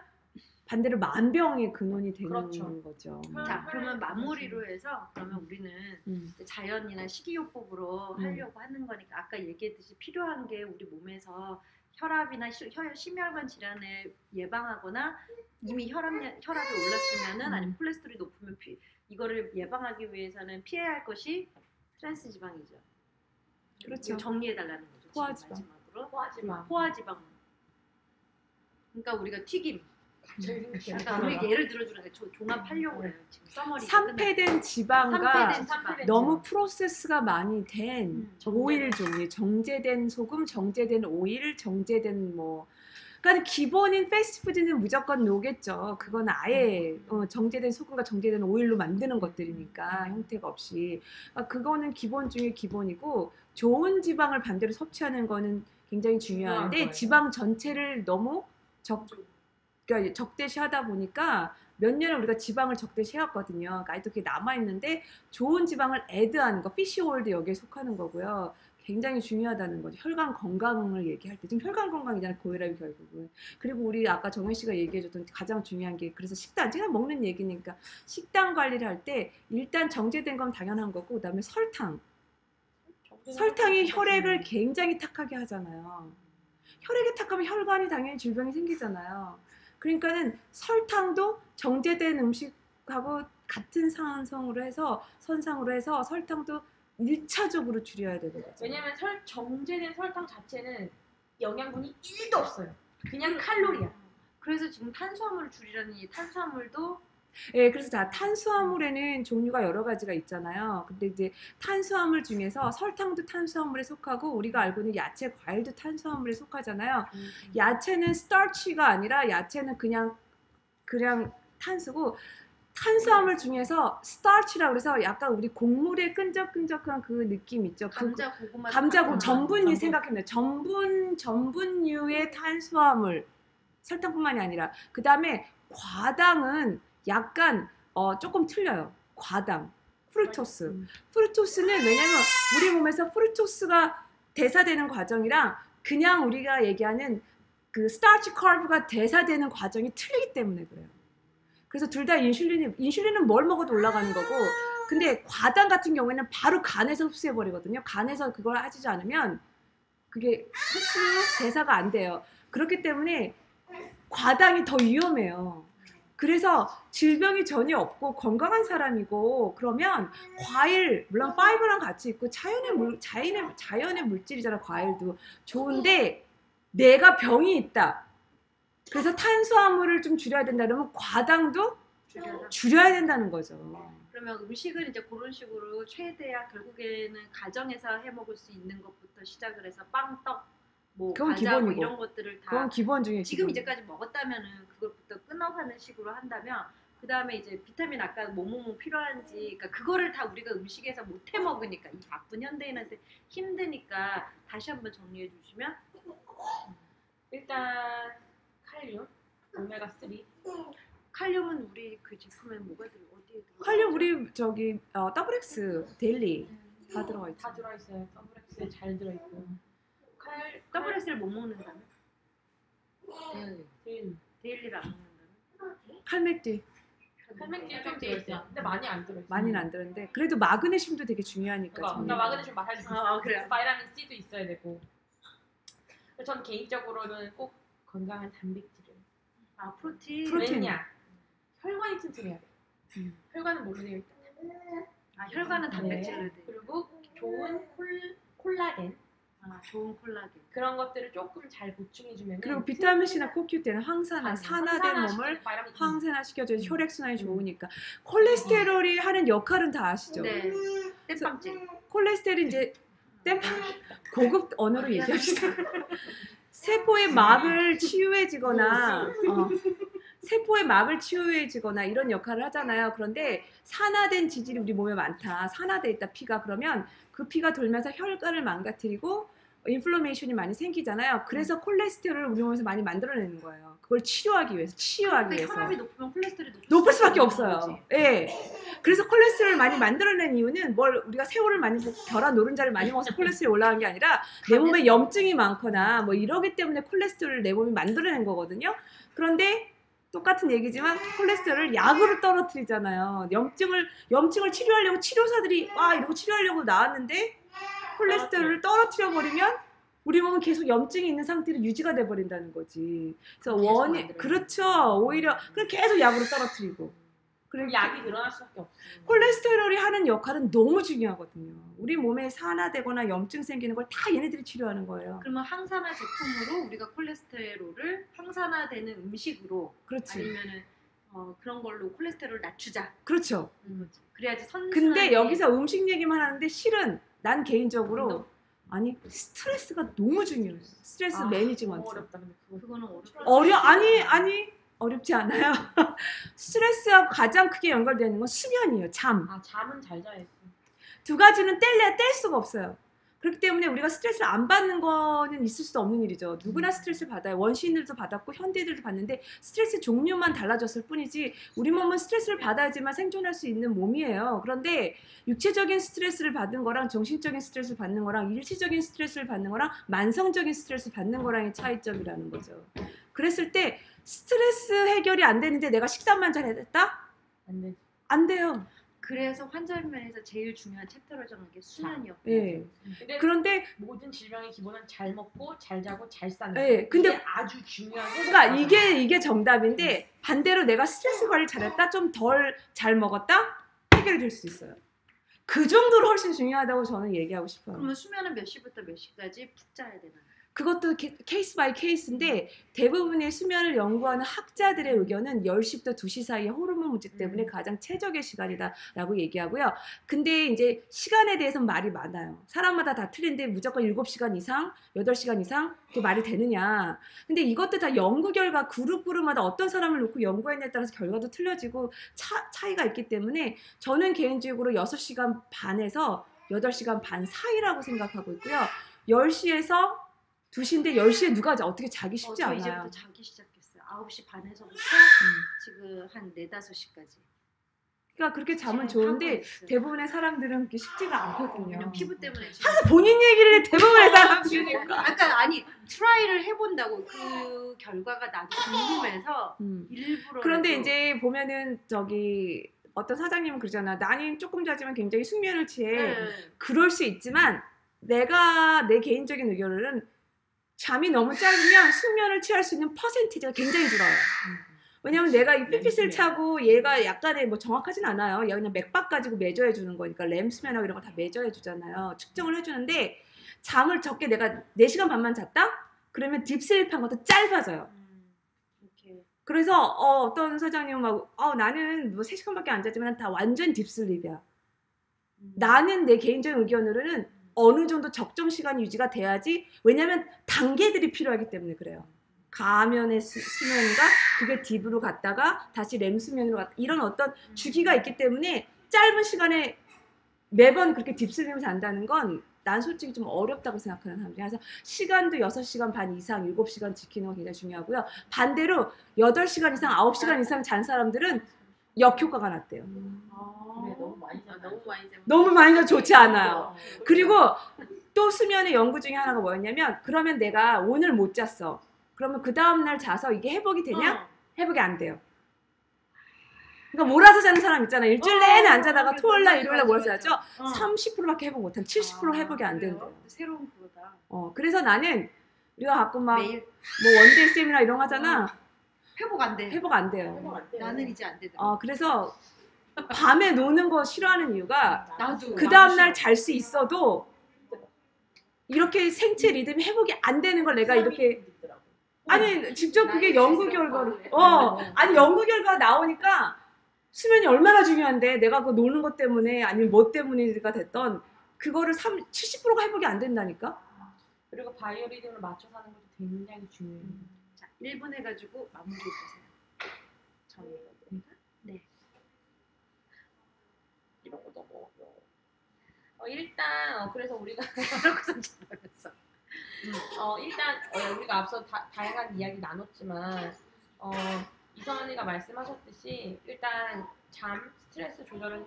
[SPEAKER 3] 반대로 만병의 근원이 되는
[SPEAKER 4] 그렇죠.
[SPEAKER 3] 거죠.
[SPEAKER 2] 자, 그러면 마무리로 해서 그러면 우리는 이제 자연이나 식이요법으로 하려고 하는 거니까 아까 얘기했듯이 필요한 게 우리 몸에서 혈압이나 심혈관 질환을 예방하거나 이미 혈압이 올랐으면은 아니면 콜레스테롤이 높으면 이거를 예방하기 위해서는 피해야 할 것이 트랜스 지방이죠.
[SPEAKER 3] 그렇죠.
[SPEAKER 2] 정리해 달라는 거죠.
[SPEAKER 3] 포화지방.
[SPEAKER 2] 지금 마지막으로
[SPEAKER 4] 포화지방.
[SPEAKER 2] 포화지방. 그러니까 우리가 튀김.
[SPEAKER 4] 갑자기 생각이 안
[SPEAKER 2] 그러니까 우리
[SPEAKER 4] 나요.
[SPEAKER 2] 예를 들어주는데 종합하려고 해요. 지금 서머리.
[SPEAKER 3] 산패된 지방과
[SPEAKER 2] 산패된
[SPEAKER 3] 너무 프로세스가 많이 된
[SPEAKER 4] 정제된.
[SPEAKER 3] 오일 종류, 정제된 소금, 정제된 오일, 정제된 뭐 그러니까 기본인 패스트푸드는 무조건 노겠죠. 그건 아예 정제된 소금과 정제된 오일로 만드는 것들이니까 형태가 없이 그러니까 그거는 기본 중에 기본이고 좋은 지방을 반대로 섭취하는 거는 굉장히
[SPEAKER 4] 중요한
[SPEAKER 3] 중요한데
[SPEAKER 4] 거예요.
[SPEAKER 3] 지방 전체를 너무 그러니까 적대시하다 보니까 몇 년을 우리가 지방을 적대시해왔거든요. 그러니까 아직도 그게 남아있는데 좋은 지방을 애드하는 거, 피쉬 오일도 여기에 속하는 거고요. 굉장히 중요하다는 거죠. 혈관 건강을 얘기할 때 지금 혈관 건강이잖아요. 고혈압이 결국은. 그리고 우리 아까 정현 씨가 얘기해줬던 가장 중요한 게 그래서 식단, 제가 먹는 얘기니까 식단 관리를 할 때 일단 정제된 건 당연한 거고 그다음에 설탕이 혈액을 굉장히 탁하게 하잖아요. 혈액이 탁하면 혈관이 당연히 질병이 생기잖아요. 그러니까는 설탕도 정제된 음식하고 같은 선상으로 해서 설탕도 1차적으로 줄여야 되는 거죠.
[SPEAKER 4] 왜냐면 정제된 설탕 자체는 영양분이 1도 없어요. 그냥 칼로리야.
[SPEAKER 2] 그래서 지금 탄수화물을 줄이라니 탄수화물도
[SPEAKER 3] 예, 그래서 자, 탄수화물에는 종류가 여러 가지가 있잖아요. 근데 이제 탄수화물 중에서 설탕도 탄수화물에 속하고 우리가 알고 있는 야채, 과일도 탄수화물에 속하잖아요. 야채는 스타치가 아니라 야채는 그냥 탄수고 탄수화물 중에서 스타치라고 그래서 약간 우리 곡물의 끈적끈적한 그 느낌 있죠.
[SPEAKER 2] 감자, 고구마,
[SPEAKER 3] 전분류 생각해보면 전분류의 탄수화물 설탕뿐만이 아니라 그 다음에 과당은 약간 조금 틀려요. 과당, 프루토스는 왜냐면 우리 몸에서 프루토스가 대사되는 과정이랑 그냥 우리가 얘기하는 그 스타치 카브가 대사되는 과정이 틀리기 때문에 그래요. 그래서 둘 다 인슐린은 뭘 먹어도 올라가는 거고 근데 과당 같은 경우에는 바로 간에서 흡수해버리거든요. 간에서 그걸 하지 않으면 그게 대사가 안 돼요. 그렇기 때문에 과당이 더 위험해요. 그래서 질병이 전혀 없고 건강한 사람이고 그러면 과일 물론 파이버랑 같이 있고 자연의 물질이잖아. 과일도 좋은데 내가 병이 있다. 그래서 탄수화물을 좀 줄여야 된다 그러면 과당도 줄여야 된다는 거죠.
[SPEAKER 2] 그러면 음식은 이제 그런 식으로 최대한 결국에는 가정에서 해 먹을 수 있는 것부터 시작을 해서 빵, 떡, 뭐
[SPEAKER 3] 그건
[SPEAKER 2] 과자 뭐
[SPEAKER 3] 기본이고.
[SPEAKER 2] 이런 것들을 다
[SPEAKER 3] 그건 기본 중에
[SPEAKER 2] 지금
[SPEAKER 3] 기본.
[SPEAKER 2] 이제까지 먹었다면은 그것부터 끊어가는 식으로 한다면 그 다음에 이제 비타민 아까 뭐뭐 필요한지 그러니까 그거를 다 우리가 음식에서 못 해 먹으니까 이 바쁜 현대인한테 힘드니까 다시 한번 정리해 주시면
[SPEAKER 4] 일단 칼륨, 오메가3.
[SPEAKER 2] 칼륨은 우리 그 제품에 뭐가 어디에 들어?
[SPEAKER 3] 칼륨 우리 저기 WX 데일리 다 들어가 있죠.
[SPEAKER 4] 다 들어있어요. 더블엑스에 잘 들어있고.
[SPEAKER 2] WX를 못 먹는다면?
[SPEAKER 4] 딜.
[SPEAKER 2] 데일리를 안 먹는다면?
[SPEAKER 3] 칼맥디
[SPEAKER 4] 칼맥딜 좀 들어있어요. 근데 많이 안 들어있어요.
[SPEAKER 3] 많이는 안 들었는데 그래도 마그네슘도 되게 중요하니까.
[SPEAKER 4] 그러니까 마그네슘 말할 수 있어요.
[SPEAKER 2] 아, 그래요?
[SPEAKER 4] 바이타민 C도 있어야 되고. 전 개인적으로는 꼭 건강한 단백질을.
[SPEAKER 2] 아 프로틴.
[SPEAKER 4] 왜냐? 혈관이 튼튼해야 돼. 혈관은 뭘로 되어 있다?
[SPEAKER 2] 아 혈관은 단백질로 돼.
[SPEAKER 4] 그리고 좋은 콜라겐
[SPEAKER 2] 아 좋은 콜라겐.
[SPEAKER 4] 그런 것들을 조금 잘 보충해주면
[SPEAKER 3] 그리고 비타민 C나 코큐테는 산화된 몸을 항산화 시켜줘서 혈액순환이 좋으니까. 콜레스테롤이 하는 역할은 다 아시죠?
[SPEAKER 2] 네. 땜빵질.
[SPEAKER 3] 콜레스테롤이 이제 고급 언어로 얘기합시다. 세포의 막을 치유해지거나 이런 역할을 하잖아요. 그런데 산화된 지질이 우리 몸에 많다. 산화돼 있다 피가. 그러면 그 피가 돌면서 혈관을 망가뜨리고 인플레이션이 많이 생기잖아요. 그래서 콜레스테롤을 우리 몸에서 많이 만들어내는 거예요. 그걸 치료하기 위해서, 치유하기
[SPEAKER 2] 근데
[SPEAKER 3] 위해서.
[SPEAKER 2] 혈압이 높으면 콜레스테롤이
[SPEAKER 3] 높을 수밖에 없어요. 예. 그래서 콜레스테롤을 많이 만들어낸 이유는 뭘 우리가 새우를 많이 결합 노른자를 많이 먹어서 콜레스테롤이 올라간 게 아니라 내 몸에 염증이 많거나 뭐 이러기 때문에 콜레스테롤을 내 몸이 만들어낸 거거든요. 그런데 똑같은 얘기지만 콜레스테롤을 약으로 떨어뜨리잖아요. 염증을 치료하려고 치료사들이 와 이러고 치료하려고 나왔는데 콜레스테롤을 떨어뜨려 버리면 우리 몸은 계속 염증이 있는 상태로 유지가 돼 버린다는 거지. 그래서 그렇죠. 오히려 그럼 계속 약으로 떨어뜨리고. 그리고
[SPEAKER 1] 약이 늘어날 수밖에 없어.
[SPEAKER 3] 콜레스테롤이 하는 역할은 너무 중요하거든요. 우리 몸에 산화되거나 염증 생기는 걸 다 얘네들이 치료하는 거예요.
[SPEAKER 2] 그러면 항산화 제품으로 우리가 콜레스테롤을 항산화되는 음식으로
[SPEAKER 3] 그렇지.
[SPEAKER 2] 아니면은 그런 걸로 콜레스테롤을 낮추자.
[SPEAKER 3] 그렇죠.
[SPEAKER 2] 그래야지 선순환이.
[SPEAKER 3] 근데 여기서 음식 얘기만 하는데 실은 난 개인적으로 아니 스트레스가 너무 중요해요. 스트레스 매니지먼트.
[SPEAKER 1] 어렵다. 근데
[SPEAKER 2] 그거는 어렵다.
[SPEAKER 3] 아니 어렵지 않아요. 스트레스하고 가장 크게 연결되는 건 수면이에요. 잠.
[SPEAKER 1] 잠은 잘 자야지.
[SPEAKER 3] 두 가지는 뗄래야 뗄 수가 없어요. 그렇기 때문에 우리가 스트레스를 안 받는 거는 있을 수도 없는 일이죠. 누구나 스트레스를 받아요. 원시인들도 받았고 현대인들도 받는데 스트레스 종류만 달라졌을 뿐이지 우리 몸은 스트레스를 받아야지만 생존할 수 있는 몸이에요. 그런데 육체적인 스트레스를 받는 거랑 정신적인 스트레스를 받는 거랑 일시적인 스트레스를 받는 거랑 만성적인 스트레스를 받는 거랑의 차이점이라는 거죠. 그랬을 때 스트레스 해결이 안 되는데 내가 식단만 잘했다?
[SPEAKER 1] 안 되지.
[SPEAKER 3] 안 돼요.
[SPEAKER 2] 그래서 환자 면에서 제일 중요한 챕터를 정한 게 수면이었고.
[SPEAKER 3] 예.
[SPEAKER 1] 근데
[SPEAKER 3] 그런데
[SPEAKER 1] 모든 질병의 기본은 잘 먹고 잘 자고 잘 사는
[SPEAKER 3] 예,
[SPEAKER 1] 거.
[SPEAKER 3] 근데
[SPEAKER 1] 이게 아주 중요한
[SPEAKER 3] 그러니까 이게 정답인데 반대로 내가 스트레스 관리 잘했다, 좀 덜 잘 먹었다 해결이 될 수 있어요. 그 정도로 훨씬 중요하다고 저는 얘기하고 싶어요.
[SPEAKER 2] 그러면 수면은 몇 시부터 몇 시까지 푹 자야 되나요?
[SPEAKER 3] 그것도 케이스 바이 케이스인데 대부분의 수면을 연구하는 학자들의 의견은 10시부터 2시 사이에 호르몬 문제 때문에 가장 최적의 시간이다라고 얘기하고요. 근데 이제 시간에 대해서는 말이 많아요. 사람마다 다 틀린데 무조건 7시간 이상, 8시간 이상 그게 말이 되느냐. 근데 이것도 다 연구 결과 그룹마다 어떤 사람을 놓고 연구했냐에 따라서 결과도 틀려지고 차이가 있기 때문에 저는 개인적으로 6시간 반에서 8시간 반 사이라고 생각하고 있고요. 10시에서 2시인데 10시에 누가 어떻게 자기 쉽지
[SPEAKER 2] 저
[SPEAKER 3] 않아요.
[SPEAKER 2] 이제부터 자기 시작했어요. 9시 반에서부터 지금 한 4, 5시까지.
[SPEAKER 3] 그러니까 그렇게 자면 좋은데 대부분의 사람들은 그게 쉽지가 않거든요.
[SPEAKER 2] 그냥 피부 때문에 지금.
[SPEAKER 3] 항상 본인 얘기를 해 대부분의 사람들이니까.
[SPEAKER 2] 아까 아니 트라이를 해본다고 그 결과가 나도 궁금해서 일부러.
[SPEAKER 3] 그런데 이제 보면은 저기 어떤 사장님은 그러잖아. 나는 조금 자지만 굉장히 숙면을 취해. 그럴 수 있지만 내가 내 개인적인 의견으로는 잠이 너무 짧으면 숙면을 취할 수 있는 퍼센티지가 굉장히 줄어요. 왜냐면 내가 이 핏핏을 차고 얘가 약간의 뭐 정확하진 않아요. 얘가 그냥 맥박 가지고 매저해 주는 거니까 램 수면하고 이런 거 다 매저해 주잖아요. 측정을 해주는데 잠을 적게 내가 4시간 반만 잤다? 그러면 딥슬립한 것도 짧아져요. 그래서 어떤 사장님은 막 나는 뭐 3시간밖에 안 잤지만 다 완전 딥슬립이야. 나는 내 개인적인 의견으로는 어느 정도 적정 시간이 유지가 돼야지. 왜냐하면 단계들이 필요하기 때문에 그래요. 가면의 수면과 그게 딥으로 갔다가 다시 렘 수면으로 갔다. 이런 어떤 주기가 있기 때문에 짧은 시간에 매번 그렇게 딥슬립을 잔다는 건 난 솔직히 좀 어렵다고 생각하는 사람이에요. 그래서 시간도 6시간 반 이상, 7시간 지키는 거 굉장히 중요하고요. 반대로 8시간 이상, 9시간 이상 잔 사람들은 역효과가 났대요.
[SPEAKER 1] 그래, 너무 많이 자.
[SPEAKER 3] 너무 많이 자면 좋지 않아요. 그리고 또 수면의 연구 중에 하나가 뭐였냐면 그러면 내가 오늘 못 잤어. 그러면 그 다음날 자서 이게 회복이 되냐? 회복이 안 돼요. 그러니까 몰아서 자는 사람 있잖아요. 일주일 내내 안 자다가 토요일날 일요일날 몰아서 자죠. 30%밖에 회복 못한 70% 회복이 안 된대요.
[SPEAKER 2] 새로운 그거다.
[SPEAKER 3] 그래서 나는 우리가 가끔 막
[SPEAKER 2] 매일
[SPEAKER 3] 뭐 원데이 세미나 이런 거 하잖아.
[SPEAKER 2] 회복 안 돼.
[SPEAKER 3] 회복 안 돼요.
[SPEAKER 2] 나는 이제 안 되더라.
[SPEAKER 3] 그래서 밤에 노는 거 싫어하는 이유가
[SPEAKER 2] 나도
[SPEAKER 3] 그 다음날 잘 수 있어도 이렇게 생체 리듬이 회복이 안 되는 걸 내가 이렇게 아니 직접 그게 연구 결과로 아니 연구 결과가 나오니까 수면이 얼마나 중요한데 내가 그 노는 것 때문에 아니면 뭐 때문이가 됐던 그거를 70%가 회복이 안 된다니까.
[SPEAKER 1] 그리고 바이오리듬을 맞춰서 하는 것도 굉장히 중요해요.
[SPEAKER 2] 자, 1분 해가지고 마무리해 주세요. 저희 네.
[SPEAKER 1] 이런 거 너무 어려워. 일단 그래서 우리가
[SPEAKER 2] 그렇고선 잘했어.
[SPEAKER 4] 일단 우리가 앞서 다양한 이야기 나눴지만 이선 언니가 말씀하셨듯이 일단 잠, 스트레스 조절은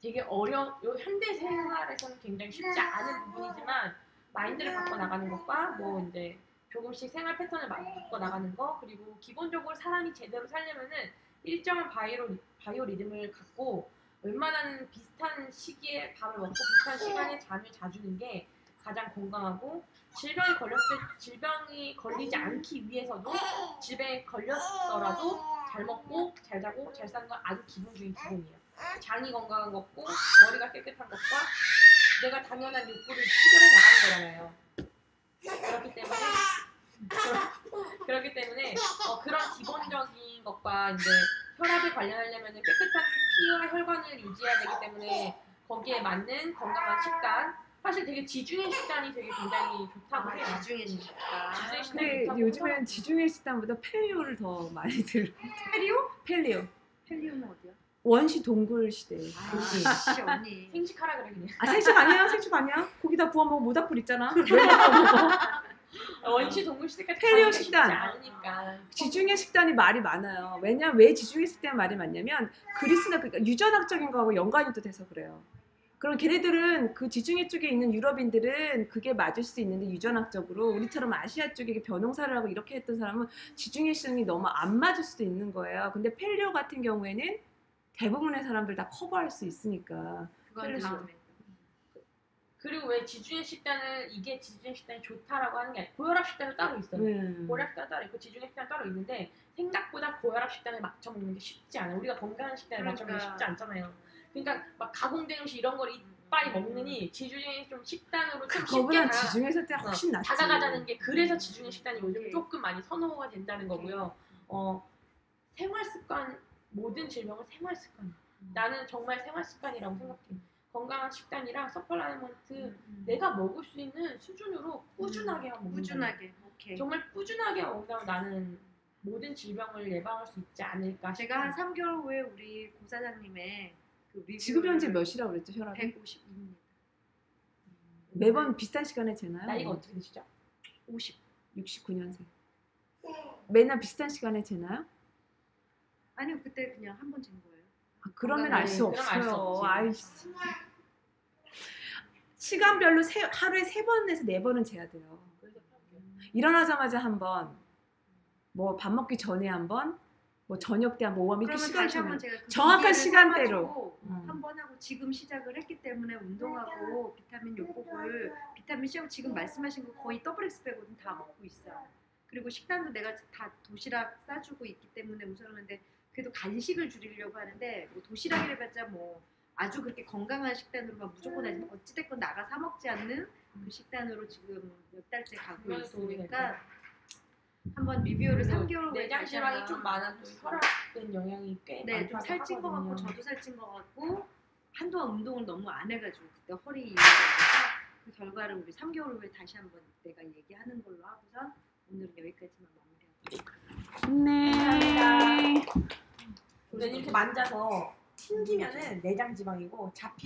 [SPEAKER 4] 되게 요 현대 생활에서는 굉장히 쉽지 않은 부분이지만 마인드를 바꿔 나가는 것과 뭐 이제 조금씩 생활 패턴을 바꿔 나가는 거 그리고 기본적으로 사람이 제대로 살려면은 일정한 바이오 리듬을 갖고 웬만한 비슷한 시기에 밥을 먹고 비슷한 시간에 잠을 자주는 게 가장 건강하고 질병이 걸리지 않기 위해서도 질병에 걸렸더라도 잘 먹고 잘 자고 잘 사는 건 아주 기본적인 기본이에요. 장이 건강한 것과 머리가 깨끗한 것과 내가 당연한 욕구를 해결해 나가는 거잖아요. 그렇기 때문에 그런 기본적인 것과 이제 혈압에 관련하려면 깨끗한 피와 혈관을 유지해야 되기 때문에 거기에 맞는 건강한 식단 사실 되게 지중해 식단이 되게 굉장히 좋다고 해요.
[SPEAKER 2] 지중해 식단.
[SPEAKER 4] 지중해 식단이
[SPEAKER 3] 근데
[SPEAKER 4] 좋다고
[SPEAKER 3] 요즘엔
[SPEAKER 4] 해서
[SPEAKER 3] 지중해 식단보다 펠리오를 더 많이 들. 펠리오?
[SPEAKER 2] 펠리오는 어디야?
[SPEAKER 3] 원시 동굴 시대.
[SPEAKER 2] 씨 언니.
[SPEAKER 4] 생식하라 그래 그냥.
[SPEAKER 3] 생축 아니야? 생축 아니야? 거기다 구워 먹으면 모닥불 있잖아. 왜 먹어?
[SPEAKER 4] 원시 동물 시대까지
[SPEAKER 3] 펠리오
[SPEAKER 4] 가기가 쉽지
[SPEAKER 3] 식단.
[SPEAKER 4] 않으니까.
[SPEAKER 3] 지중해 식단이 말이 많아요. 왜 지중해 식단이 말이 많냐면 그리스나 그러니까 유전학적인 거하고 연관이 또 돼서 그래요. 그럼 걔네들은 그 지중해 쪽에 있는 유럽인들은 그게 맞을 수 있는데 유전학적으로 우리처럼 아시아 쪽에 변홍사를 하고 이렇게 했던 사람은 지중해 식단이 너무 안 맞을 수도 있는 거예요. 근데 펠리오 같은 경우에는 대부분의 사람들 다 커버할 수 있으니까.
[SPEAKER 2] 그건 다음에.
[SPEAKER 4] 그리고 왜 지중해 식단을 이게 지중해 식단이 좋다라고 하는 게 아니라 고혈압 식단은 따로 있어요. 고혈압 식단 따로 있고 지중해 식단 따로 있는데 생각보다 고혈압 식단을 맞춰 먹는 게 쉽지 않아요. 우리가 건강한 식단을 맞춰 먹는 게 쉽지 않잖아요. 그러니까 막 가공된 음식 이런 걸 이빨이 먹느니 지중해 좀 식단으로 좀 쉽게
[SPEAKER 3] 그거보다 지중해 식단이 훨씬 낫지.
[SPEAKER 4] 다가가자는 게 그래서 지중해 식단이 요즘 조금 많이 선호가 된다는 거고요. 생활 습관 모든 질병은 생활 습관. 나는 정말 생활 습관이라고 생각해. 건강한 식단이랑 서플라이먼트 내가 먹을 수 있는 수준으로 꾸준하게만 먹는
[SPEAKER 2] 꾸준하게. 오케이.
[SPEAKER 4] 정말 꾸준하게 먹는다면 나는 모든 질병을 예방할 수 있지 않을까 싶어요.
[SPEAKER 2] 제가 한 3개월 후에 우리 고사장님의 그 리뷰를
[SPEAKER 3] 지금 현재 몇이라고 그랬죠, 혈압이?
[SPEAKER 2] 152입니다.
[SPEAKER 3] 매번 비슷한 시간에 재나요?
[SPEAKER 4] 나이가 어떻게 되시죠?
[SPEAKER 2] 50.
[SPEAKER 3] 69년생. 맨날 비슷한 시간에 재나요?
[SPEAKER 2] 아니요, 그때 그냥 한 번 잰 거예요.
[SPEAKER 3] 그러면 알 수
[SPEAKER 4] 그럼 알수
[SPEAKER 3] 없어요.
[SPEAKER 4] 없지.
[SPEAKER 3] 아이씨. 시간별로 하루에 3번에서 4번은 재야 돼요. 일어나자마자 한 번, 뭐 밥 먹기 전에 한 번, 뭐 저녁 때 한 번, 오하면 이렇게
[SPEAKER 2] 그러면
[SPEAKER 3] 시간
[SPEAKER 2] 다시 한번
[SPEAKER 3] 정해요.
[SPEAKER 2] 제가 그
[SPEAKER 3] 정확한
[SPEAKER 2] 기계를
[SPEAKER 3] 시간대로.
[SPEAKER 2] 사가지고 한번 하고 지금 시작을 했기 때문에 운동하고 비타민 요법을 비타민 C하고 지금 말씀하신 거 거의 더블 X 빼고는 다 먹고 있어요. 그리고 식단도 내가 다 도시락 싸주고 있기 때문에 우선하는데 그래도 간식을 줄이려고 하는데 뭐 도시락이라 봤자 뭐 아주 그렇게 건강한 식단으로만 무조건 하지 어찌됐건 나가 사 먹지 않는 그 식단으로 지금 몇 달째 가고
[SPEAKER 4] 그건 도움이
[SPEAKER 2] 있으니까 한번 리뷰를 3개월 후에
[SPEAKER 4] 내장
[SPEAKER 2] 다시
[SPEAKER 4] 질환이
[SPEAKER 2] 한번
[SPEAKER 4] 좀 많아도 혈압된 영향이 꽤
[SPEAKER 2] 네, 좀
[SPEAKER 4] 많다고
[SPEAKER 2] 살찐 것 같고
[SPEAKER 4] 하거든요.
[SPEAKER 2] 저도 살찐 것 같고 한동안 운동을 너무 안 해가지고 그때 허리 이유가 있어서 그 결과를 우리 3개월 후에 다시 한번 내가 얘기하는 걸로 하고선 오늘은 여기까지만 마무리하도록
[SPEAKER 3] 네.
[SPEAKER 4] 근데 이렇게 만져서 튕기면은 내장 지방이고 잡히